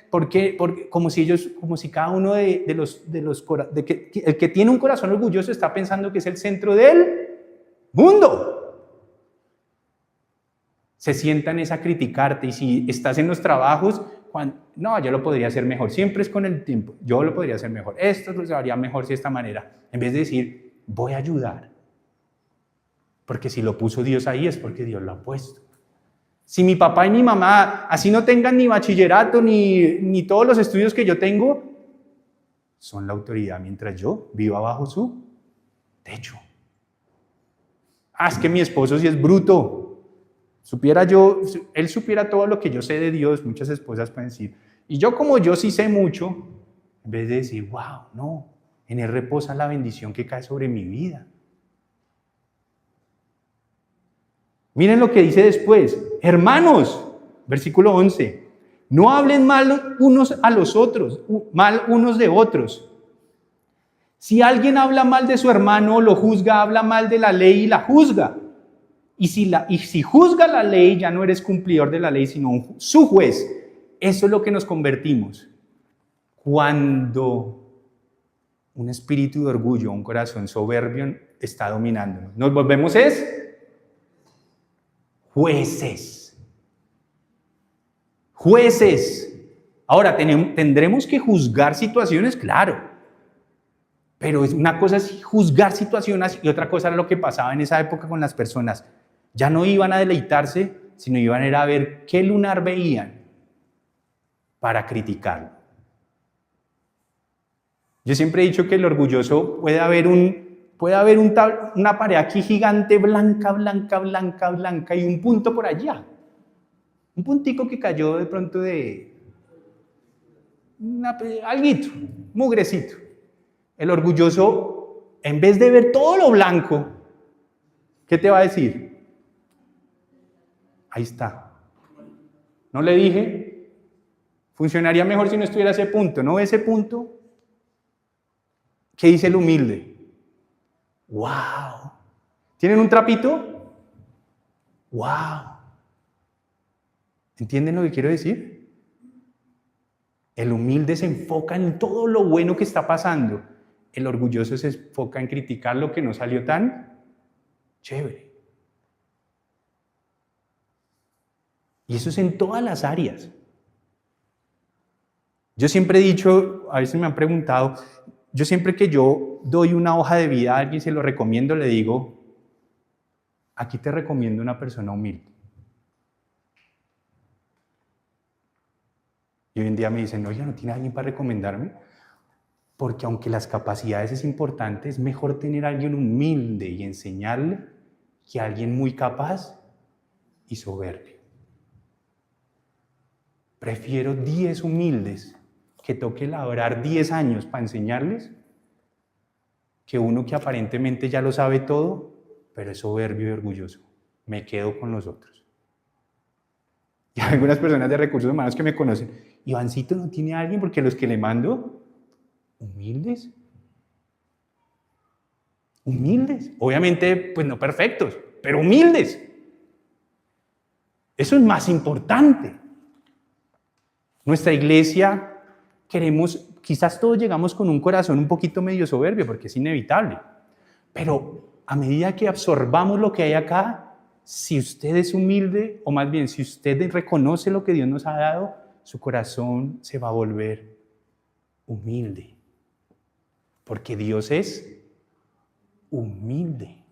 [SPEAKER 1] Como si cada uno el que tiene un corazón orgulloso está pensando que es el centro del mundo. Se sientan a criticarte, y si estás en los trabajos, no, yo lo podría hacer mejor, siempre es con el tiempo, yo lo podría hacer mejor, esto lo haría mejor de esta manera, en vez de decir, voy a ayudar, porque si lo puso Dios ahí es porque Dios lo ha puesto. Si mi papá y mi mamá, así no tengan ni bachillerato, ni todos los estudios que yo tengo, son la autoridad mientras yo viva bajo su techo. Es que mi esposo sí es bruto. Él supiera todo lo que yo sé de Dios, muchas esposas pueden decir, y yo como yo sí sé mucho, en vez de decir, wow, no, en él reposa la bendición que cae sobre mi vida. Miren lo que dice después, hermanos, versículo 11, no hablen mal unos a los otros, mal unos de otros. Si alguien habla mal de su hermano o lo juzga, habla mal de la ley y la juzga. Y si juzga la ley, ya no eres cumplidor de la ley, sino su juez. Eso es lo que nos convertimos. Cuando un espíritu de orgullo, un corazón soberbio está dominándonos. Nos volvemos jueces. Jueces. Ahora, tendremos que juzgar situaciones, claro. Pero una cosa es juzgar situaciones y otra cosa era lo que pasaba en esa época con las personas. Ya no iban a deleitarse, sino iban a ver qué lunar veían para criticarlo. Yo siempre he dicho que el orgulloso puede haber una pared aquí gigante, blanca, y un punto por allá. Un puntico que cayó de pronto de alguito, mugrecito. El orgulloso, en vez de ver todo lo blanco, ¿qué te va a decir? Ahí está. ¿No le dije? Funcionaría mejor si no estuviera ese punto. ¿No ve ese punto? ¿Qué dice el humilde? ¡Wow! ¿Tienen un trapito? ¡Wow! ¿Entienden lo que quiero decir? El humilde se enfoca en todo lo bueno que está pasando. El orgulloso se enfoca en criticar lo que no salió tan chévere. Y eso es en todas las áreas. Yo siempre he dicho, a veces me han preguntado, yo siempre que yo doy una hoja de vida a alguien, se lo recomiendo, le digo, aquí te recomiendo una persona humilde. Y hoy en día me dicen, oye, ¿no tiene alguien para recomendarme? Porque aunque las capacidades es importante, es mejor tener a alguien humilde y enseñarle que a alguien muy capaz y soberbio. Prefiero 10 humildes que toque labrar 10 años para enseñarles que uno que aparentemente ya lo sabe todo, pero es soberbio y orgulloso. Me quedo con los otros. Y hay algunas personas de recursos humanos que me conocen. Ivancito, ¿no tiene a alguien? Porque los que le mando, humildes. Humildes. Obviamente, pues no perfectos, pero humildes. Eso es más importante. Nuestra iglesia queremos, quizás todos llegamos con un corazón un poquito medio soberbio, porque es inevitable. Pero a medida que absorbamos lo que hay acá, si usted es humilde, o más bien, si usted reconoce lo que Dios nos ha dado, su corazón se va a volver humilde. Porque Dios es humilde.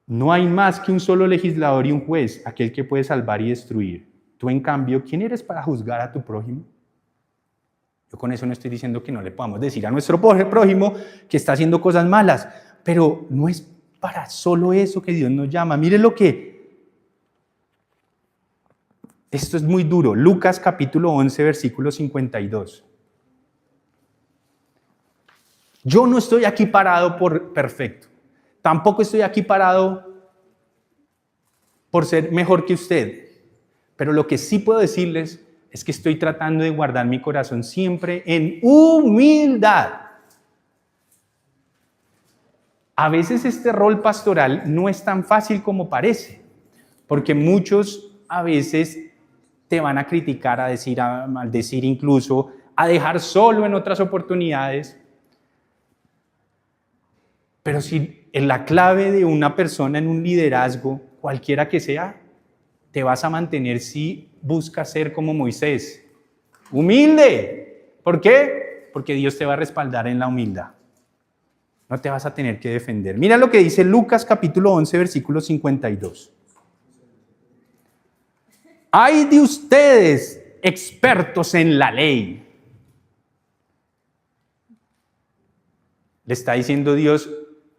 [SPEAKER 1] No hay más que un solo legislador y un juez, aquel que puede salvar y destruir. Tú, en cambio, ¿quién eres para juzgar a tu prójimo? Yo con eso no estoy diciendo que no le podamos decir a nuestro prójimo que está haciendo cosas malas, pero no es para solo eso que Dios nos llama. Mire lo que... Esto es muy duro. Lucas capítulo 11, versículo 52. Yo no estoy aquí parado por perfecto. Tampoco estoy aquí parado por ser mejor que usted. Pero lo que sí puedo decirles es que estoy tratando de guardar mi corazón siempre en humildad. A veces este rol pastoral no es tan fácil como parece, porque muchos a veces te van a criticar, a decir, a maldecir incluso, a dejar solo en otras oportunidades. Pero si en la clave de una persona en un liderazgo, cualquiera que sea, te vas a mantener si buscas ser como Moisés, humilde. ¿Por qué? Porque Dios te va a respaldar en la humildad. No te vas a tener que defender. Mira lo que dice Lucas capítulo 11, versículo 52. ¡Ay de ustedes, expertos en la ley! Le está diciendo Dios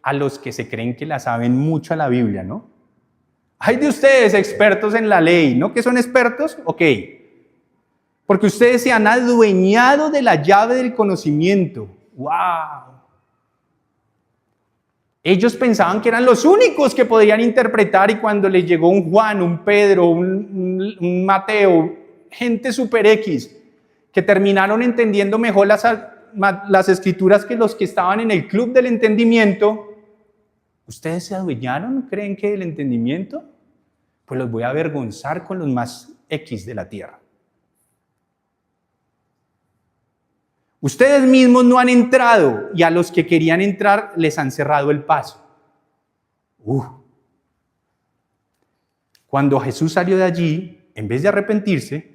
[SPEAKER 1] a los que se creen que la saben mucho a la Biblia, ¿no? ¡Ay de ustedes, expertos en la ley! ¿No que son expertos? Ok. Porque ustedes se han adueñado de la llave del conocimiento. ¡Wow! Ellos pensaban que eran los únicos que podían interpretar, y cuando les llegó un Juan, un Pedro, un Mateo, gente super X, que terminaron entendiendo mejor las escrituras que los que estaban en el club del entendimiento, ¿ustedes se adueñaron? ¿Creen que del entendimiento? Pues los voy a avergonzar con los más X de la tierra. Ustedes mismos no han entrado, y a los que querían entrar les han cerrado el paso. Cuando Jesús salió de allí, en vez de arrepentirse,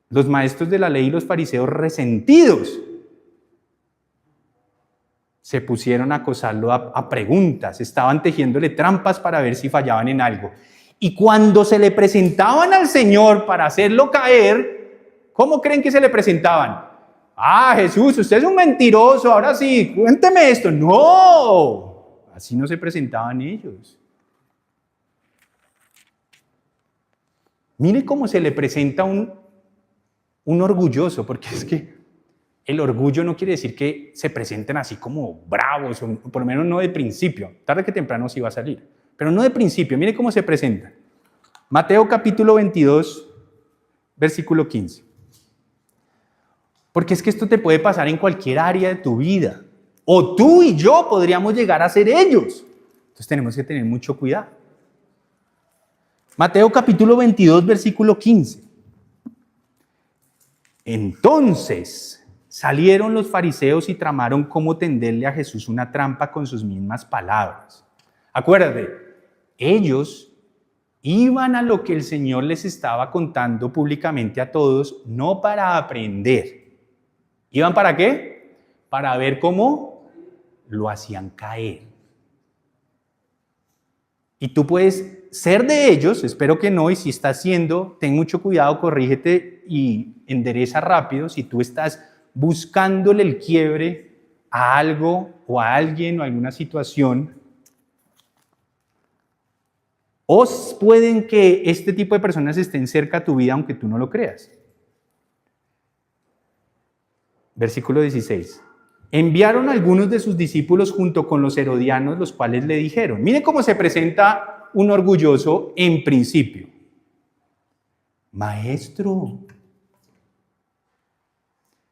[SPEAKER 1] los maestros de la ley y los fariseos, resentidos, se pusieron a acosarlo a preguntas, estaban tejiéndole trampas para ver si fallaban en algo. Y cuando se le presentaban al Señor para hacerlo caer, ¿cómo creen que se le presentaban? ¡Ah, Jesús, usted es un mentiroso! Ahora sí, cuénteme esto. ¡No! Así no se presentaban ellos. Mire cómo se le presenta un orgulloso, porque es que el orgullo no quiere decir que se presenten así como bravos, o por lo menos no de principio. Tarde que temprano sí va a salir, pero no de principio. Mire cómo se presenta. Mateo capítulo 22, versículo 15. Porque es que esto te puede pasar en cualquier área de tu vida. O tú y yo podríamos llegar a ser ellos. Entonces tenemos que tener mucho cuidado. Mateo capítulo 22, versículo 15. Entonces salieron los fariseos y tramaron cómo tenderle a Jesús una trampa con sus mismas palabras. Acuérdate, ellos iban a lo que el Señor les estaba contando públicamente a todos, no para aprender. ¿Iban para qué? Para ver cómo lo hacían caer. Y tú puedes ser de ellos, espero que no, y si estás siendo, ten mucho cuidado, corrígete y endereza rápido. Si tú estás buscándole el quiebre a algo o a alguien o a alguna situación, o pueden que este tipo de personas estén cerca a tu vida aunque tú no lo creas. Versículo 16. Enviaron a algunos de sus discípulos junto con los herodianos, los cuales le dijeron, mire cómo se presenta un orgulloso en principio. Maestro,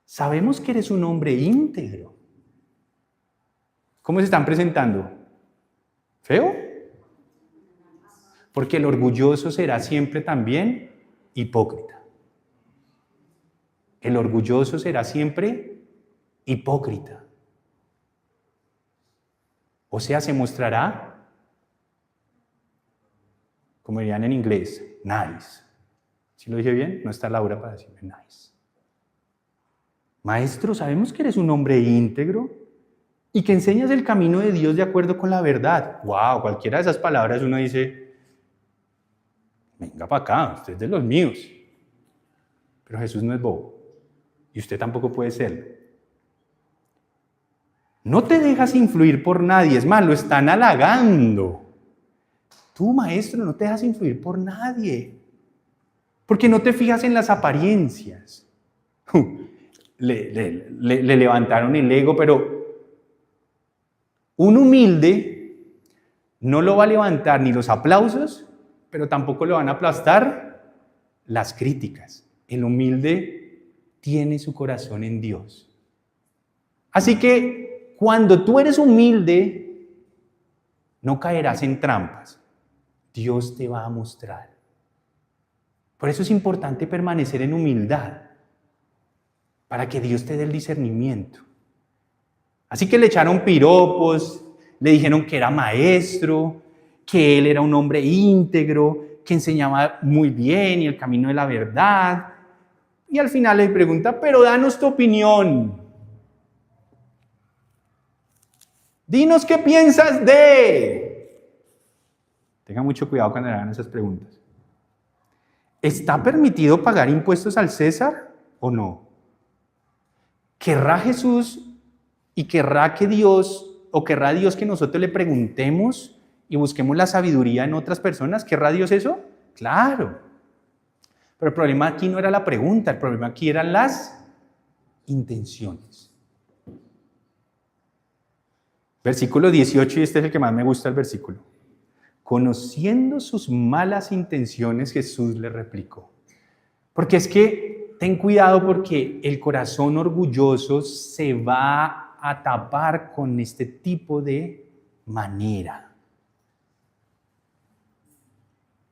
[SPEAKER 1] sabemos que eres un hombre íntegro. ¿Cómo se están presentando? ¿Feo? Porque el orgulloso será siempre también hipócrita. El orgulloso será siempre hipócrita. O sea, se mostrará, como dirían en inglés, nice. ¿Sí lo dije bien? No está Laura para decirme nice. Maestro, sabemos que eres un hombre íntegro y que enseñas el camino de Dios de acuerdo con la verdad. Wow, cualquiera de esas palabras uno dice, venga para acá, usted es de los míos. Pero Jesús no es bobo y usted tampoco puede serlo. No te dejas influir por nadie, es más, lo están halagando. Tú, maestro, no te dejas influir por nadie, porque no te fijas en las apariencias. Le levantaron el ego, pero un humilde no lo va a levantar ni los aplausos, pero tampoco lo van a aplastar las críticas. El humilde tiene su corazón en Dios. Así que cuando tú eres humilde, no caerás en trampas. Dios te va a mostrar. Por eso es importante permanecer en humildad, para que Dios te dé el discernimiento. Así que le echaron piropos, le dijeron que era maestro, que él era un hombre íntegro, que enseñaba muy bien y el camino de la verdad. Y al final le pregunta, pero danos tu opinión. Dinos qué piensas de... Tenga mucho cuidado cuando le hagan esas preguntas. ¿Está permitido pagar impuestos al César o no? ¿Querrá Jesús y querrá que Dios, o querrá Dios que nosotros le preguntemos y busquemos la sabiduría en otras personas? ¿Querrá Dios eso? Claro. Pero el problema aquí no era la pregunta, el problema aquí eran las intenciones. Versículo 18, y este es el que más me gusta el versículo. Conociendo sus malas intenciones, Jesús le replicó. Porque es que ten cuidado, porque el corazón orgulloso se va a tapar con este tipo de manera.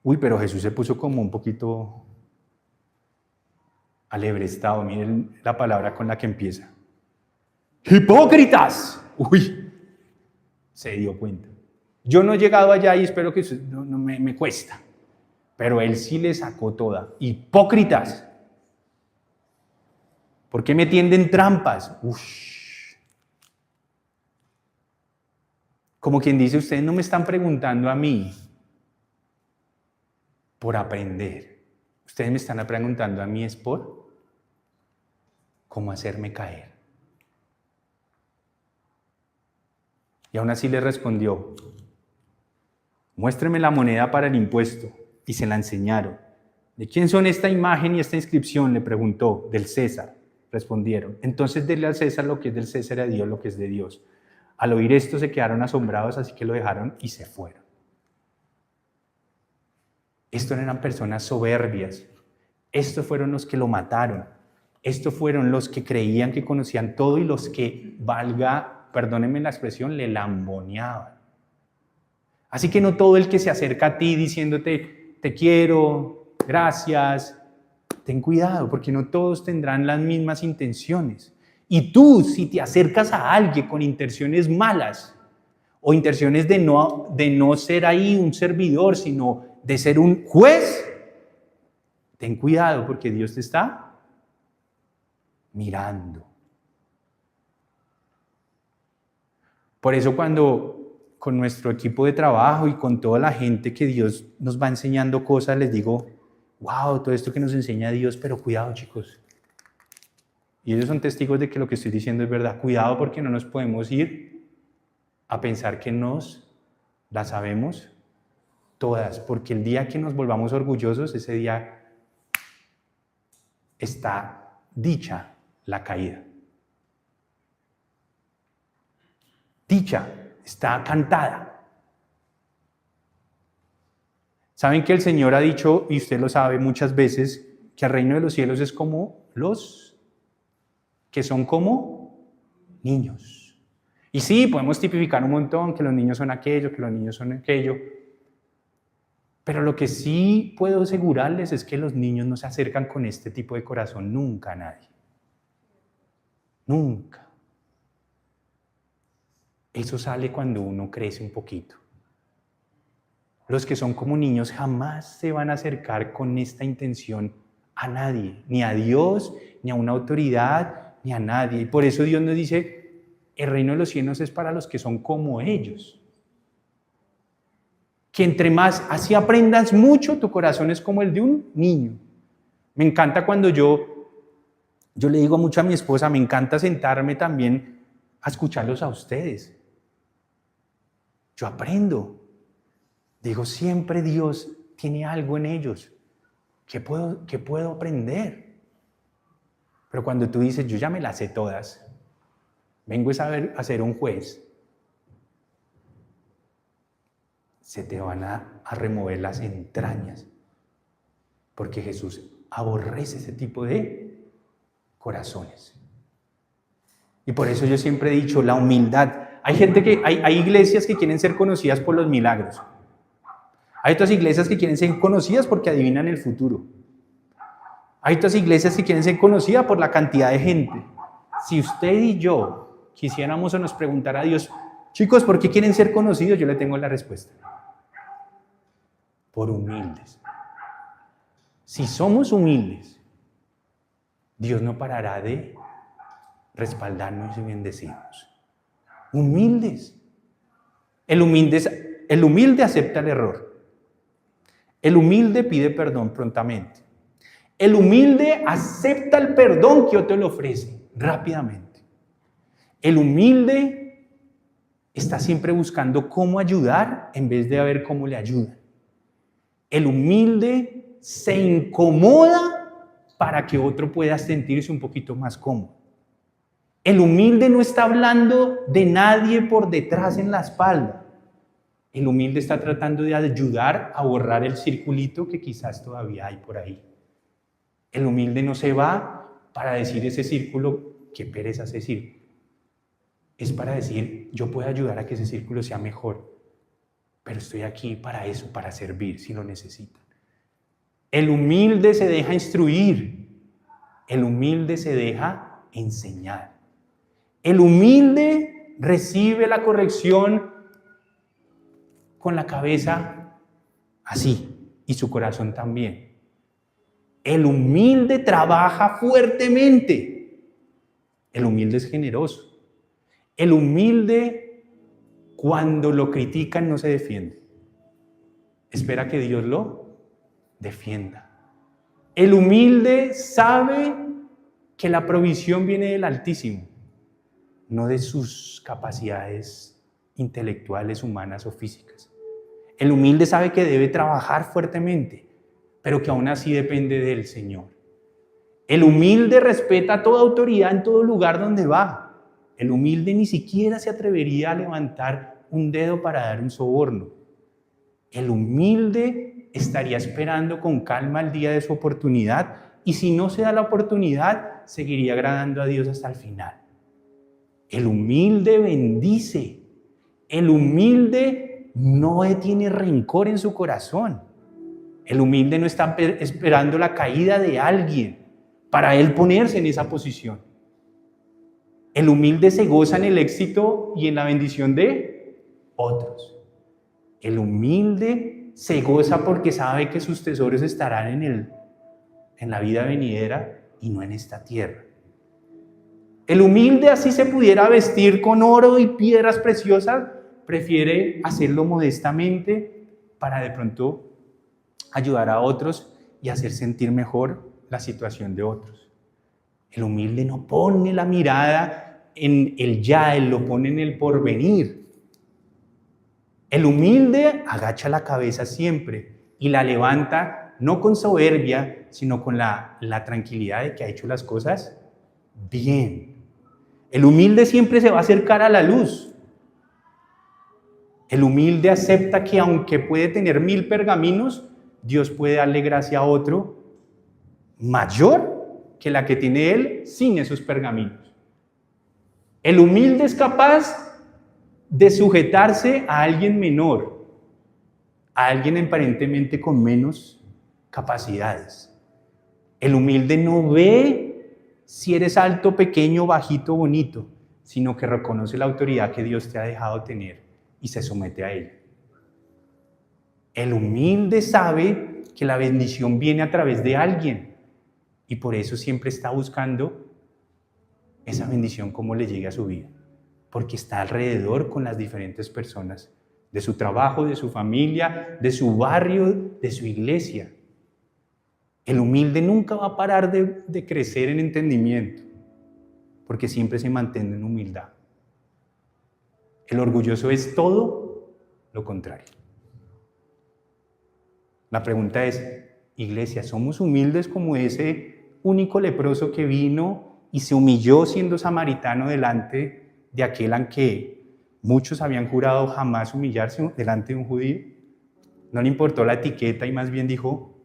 [SPEAKER 1] Uy, pero Jesús se puso como un poquito alebrestado. Miren la palabra con la que empieza. ¡Hipócritas! Uy, se dio cuenta. Yo no he llegado allá y espero que no me cuesta. Pero él sí le sacó toda. ¡Hipócritas! ¿Por qué me tienden trampas? Ush. Como quien dice, ustedes no me están preguntando a mí por aprender. Ustedes me están preguntando a mí es por cómo hacerme caer. Y aún así le respondió, muéstreme la moneda para el impuesto. Y se la enseñaron. ¿De quién son esta imagen y esta inscripción?, le preguntó. Del César, respondieron. Entonces denle al César lo que es del César y a Dios lo que es de Dios. Al oír esto se quedaron asombrados, así que lo dejaron y se fueron. Estos eran personas soberbias. Estos fueron los que lo mataron. Estos fueron los que creían que conocían todo y los que, perdónenme la expresión, le lamboneaban. Así que no todo el que se acerca a ti diciéndote, te quiero, gracias, ten cuidado, porque no todos tendrán las mismas intenciones. Y tú, si te acercas a alguien con intenciones malas, o intenciones de no ser ahí un servidor, sino de ser un juez, ten cuidado, porque Dios te está mirando. Por eso cuando con nuestro equipo de trabajo y con toda la gente que Dios nos va enseñando cosas, les digo, wow, todo esto que nos enseña Dios, pero cuidado, chicos. Y ellos son testigos de que lo que estoy diciendo es verdad. Cuidado, porque no nos podemos ir a pensar que nos las sabemos todas, porque el día que nos volvamos orgullosos, ese día está dicha la caída. Dicha, está cantada. ¿Saben que el Señor ha dicho, y usted lo sabe muchas veces, que el reino de los cielos es como los que son como niños? Y sí, podemos tipificar un montón, que los niños son aquello, que los niños son aquello. Pero lo que sí puedo asegurarles es que los niños no se acercan con este tipo de corazón nunca a nadie. Nunca. Eso sale cuando uno crece un poquito. Los que son como niños jamás se van a acercar con esta intención a nadie, ni a Dios, ni a una autoridad, ni a nadie. Y por eso Dios nos dice, el reino de los cielos es para los que son como ellos. Que entre más así aprendas mucho, tu corazón es como el de un niño. Me encanta cuando yo le digo mucho a mi esposa, me encanta sentarme también a escucharlos a ustedes. Yo aprendo. Digo, siempre Dios tiene algo en ellos. ¿Qué puedo aprender? Pero cuando tú dices, yo ya me las sé todas, vengo a ser un juez, se te van a remover las entrañas, porque Jesús aborrece ese tipo de corazones. Y por eso yo siempre he dicho, la humildad. Hay iglesias que quieren ser conocidas por los milagros. Hay otras iglesias que quieren ser conocidas porque adivinan el futuro. Hay otras iglesias que quieren ser conocidas por la cantidad de gente. Si usted y yo quisiéramos o nos preguntara a Dios, chicos, ¿por qué quieren ser conocidos? Yo le tengo la respuesta. Por humildes. Si somos humildes, Dios no parará de respaldarnos y bendecirnos. Humildes. El humilde acepta el error. El humilde pide perdón prontamente. El humilde acepta el perdón que otro le ofrece rápidamente. El humilde está siempre buscando cómo ayudar en vez de ver cómo le ayudan. El humilde se incomoda para que otro pueda sentirse un poquito más cómodo. El humilde no está hablando de nadie por detrás en la espalda. El humilde está tratando de ayudar a borrar el circulito que quizás todavía hay por ahí. El humilde no se va para decir ese círculo, qué pereza ese círculo. Es para decir, yo puedo ayudar a que ese círculo sea mejor, pero estoy aquí para eso, para servir si lo necesitan. El humilde se deja instruir. El humilde se deja enseñar. El humilde recibe la corrección con la cabeza así y su corazón también. El humilde trabaja fuertemente. El humilde es generoso. El humilde, cuando lo critican, no se defiende. Espera que Dios lo defienda. El humilde sabe que la provisión viene del Altísimo, no de sus capacidades intelectuales, humanas o físicas. El humilde sabe que debe trabajar fuertemente, pero que aún así depende del Señor. El humilde respeta toda autoridad en todo lugar donde va. El humilde ni siquiera se atrevería a levantar un dedo para dar un soborno. El humilde estaría esperando con calma el día de su oportunidad, y si no se da la oportunidad, seguiría agradando a Dios hasta el final. El humilde bendice. El humilde no tiene rencor en su corazón. El humilde no está esperando la caída de alguien para él ponerse en esa posición. El humilde se goza en el éxito y en la bendición de otros. El humilde se goza porque sabe que sus tesoros estarán en la vida venidera y no en esta tierra. El humilde así se pudiera vestir con oro y piedras preciosas, prefiere hacerlo modestamente para de pronto ayudar a otros y hacer sentir mejor la situación de otros. El humilde no pone la mirada en el ya, él lo pone en el porvenir. El humilde agacha la cabeza siempre y la levanta no con soberbia, sino con la tranquilidad de que ha hecho las cosas bien. El humilde siempre se va a acercar a la luz. El humilde acepta que aunque puede tener 1000 pergaminos, Dios puede darle gracia a otro mayor que la que tiene él sin esos pergaminos. El humilde es capaz de sujetarse a alguien menor, a alguien aparentemente con menos capacidades. El humilde no ve si eres alto, pequeño, bajito, bonito, sino que reconoce la autoridad que Dios te ha dejado tener y se somete a ella. El humilde sabe que la bendición viene a través de alguien y por eso siempre está buscando esa bendición como le llegue a su vida, porque está alrededor con las diferentes personas de su trabajo, de su familia, de su barrio, de su iglesia. El humilde nunca va a parar de crecer en entendimiento, porque siempre se mantiene en humildad. El orgulloso es todo lo contrario. La pregunta es, iglesia, ¿somos humildes como ese único leproso que vino y se humilló siendo samaritano delante de aquel al que muchos habían jurado jamás humillarse delante de un judío? No le importó la etiqueta y más bien dijo,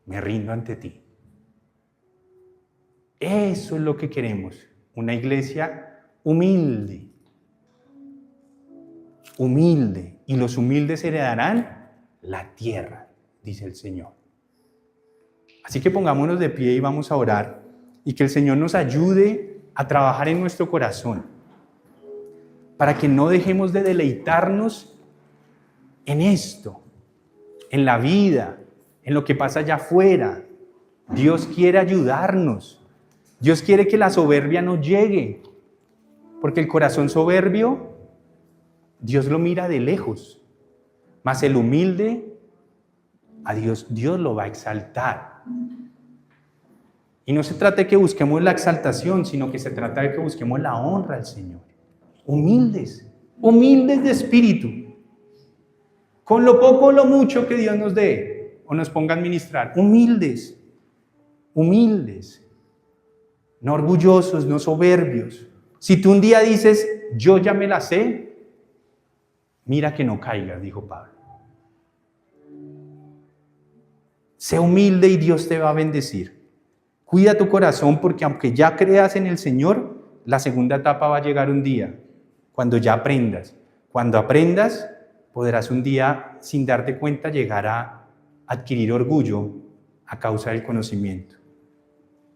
[SPEAKER 1] me rindo ante ti. Eso es lo que queremos, una iglesia humilde. Humilde, y los humildes heredarán la tierra, dice el Señor. Así que pongámonos de pie y vamos a orar, y que el Señor nos ayude a trabajar en nuestro corazón, para que no dejemos de deleitarnos en esto, en la vida, en lo que pasa allá afuera. Dios quiere ayudarnos. Dios quiere que la soberbia no llegue, porque el corazón soberbio, Dios lo mira de lejos, mas el humilde, a Dios lo va a exaltar. Y no se trata de que busquemos la exaltación, sino que se trata de que busquemos la honra al Señor. Humildes, humildes de espíritu, con lo poco o lo mucho que Dios nos dé o nos ponga a administrar. Humildes, humildes, no orgullosos, no soberbios. Si tú un día dices, yo ya me la sé, mira que no caigas, dijo Pablo. Sé humilde y Dios te va a bendecir. Cuida tu corazón porque aunque ya creas en el Señor, la segunda etapa va a llegar un día, cuando ya aprendas. Cuando aprendas, podrás un día, sin darte cuenta, llegar a adquirir orgullo a causa del conocimiento.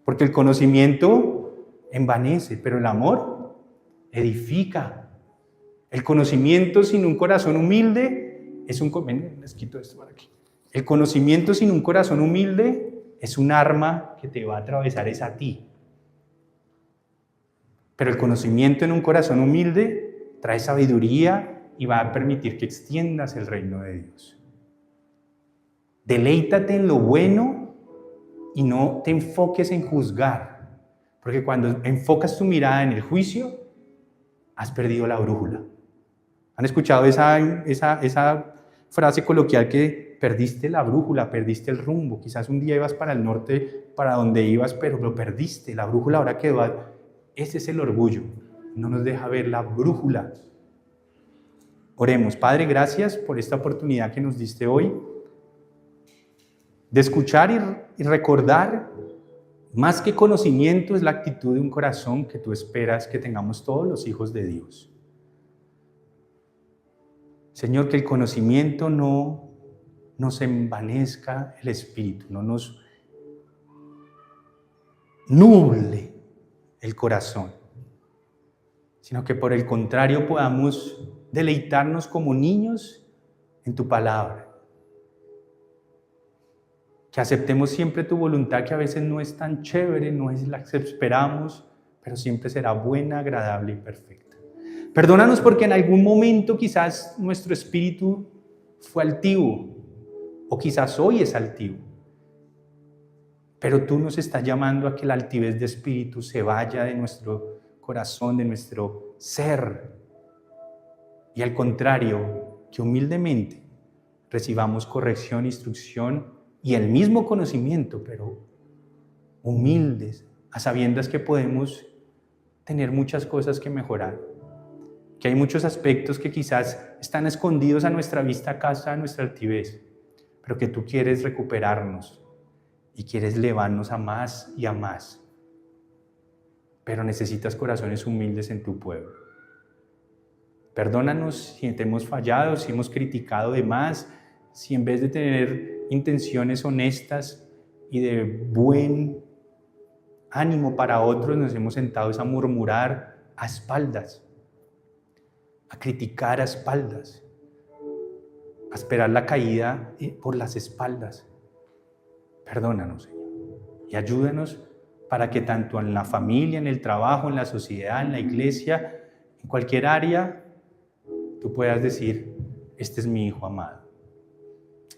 [SPEAKER 1] Porque el conocimiento envanece, pero el amor edifica. El conocimiento sin un corazón humilde es un... les quito esto por aquí. El conocimiento sin un corazón humilde es un arma que te va a atravesar es a ti. Pero el conocimiento en un corazón humilde trae sabiduría y va a permitir que extiendas el reino de Dios. Deleítate en lo bueno y no te enfoques en juzgar, porque cuando enfocas tu mirada en el juicio, has perdido la brújula. ¿Han escuchado esa frase coloquial que perdiste la brújula, perdiste el rumbo? Quizás un día ibas para el norte, para donde ibas, pero lo perdiste. La brújula ahora quedó. Ese es el orgullo. No nos deja ver la brújula. Oremos. Padre, gracias por esta oportunidad que nos diste hoy de escuchar y recordar. Más que conocimiento es la actitud de un corazón que tú esperas que tengamos todos los hijos de Dios. Señor, que el conocimiento no nos envanezca el espíritu, no nos nuble el corazón, sino que por el contrario podamos deleitarnos como niños en tu palabra. Que aceptemos siempre tu voluntad, que a veces no es tan chévere, no es la que esperamos, pero siempre será buena, agradable y perfecta. Perdónanos porque en algún momento quizás nuestro espíritu fue altivo, o quizás hoy es altivo. Pero tú nos estás llamando a que la altivez de espíritu se vaya de nuestro corazón, de nuestro ser. Y al contrario, que humildemente recibamos corrección, instrucción y el mismo conocimiento, pero humildes, a sabiendas que podemos tener muchas cosas que mejorar. Que hay muchos aspectos que quizás están escondidos a nuestra vista a causa de nuestra altivez, pero que tú quieres recuperarnos y quieres elevarnos a más y a más. Pero necesitas corazones humildes en tu pueblo. Perdónanos si te hemos fallado, si hemos criticado de más, si en vez de tener intenciones honestas y de buen ánimo para otros nos hemos sentado a murmurar a espaldas, a criticar a espaldas, a esperar la caída por las espaldas. Perdónanos, Señor, y ayúdanos para que tanto en la familia, en el trabajo, en la sociedad, en la iglesia, en cualquier área, tú puedas decir, este es mi hijo amado.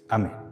[SPEAKER 1] Amén.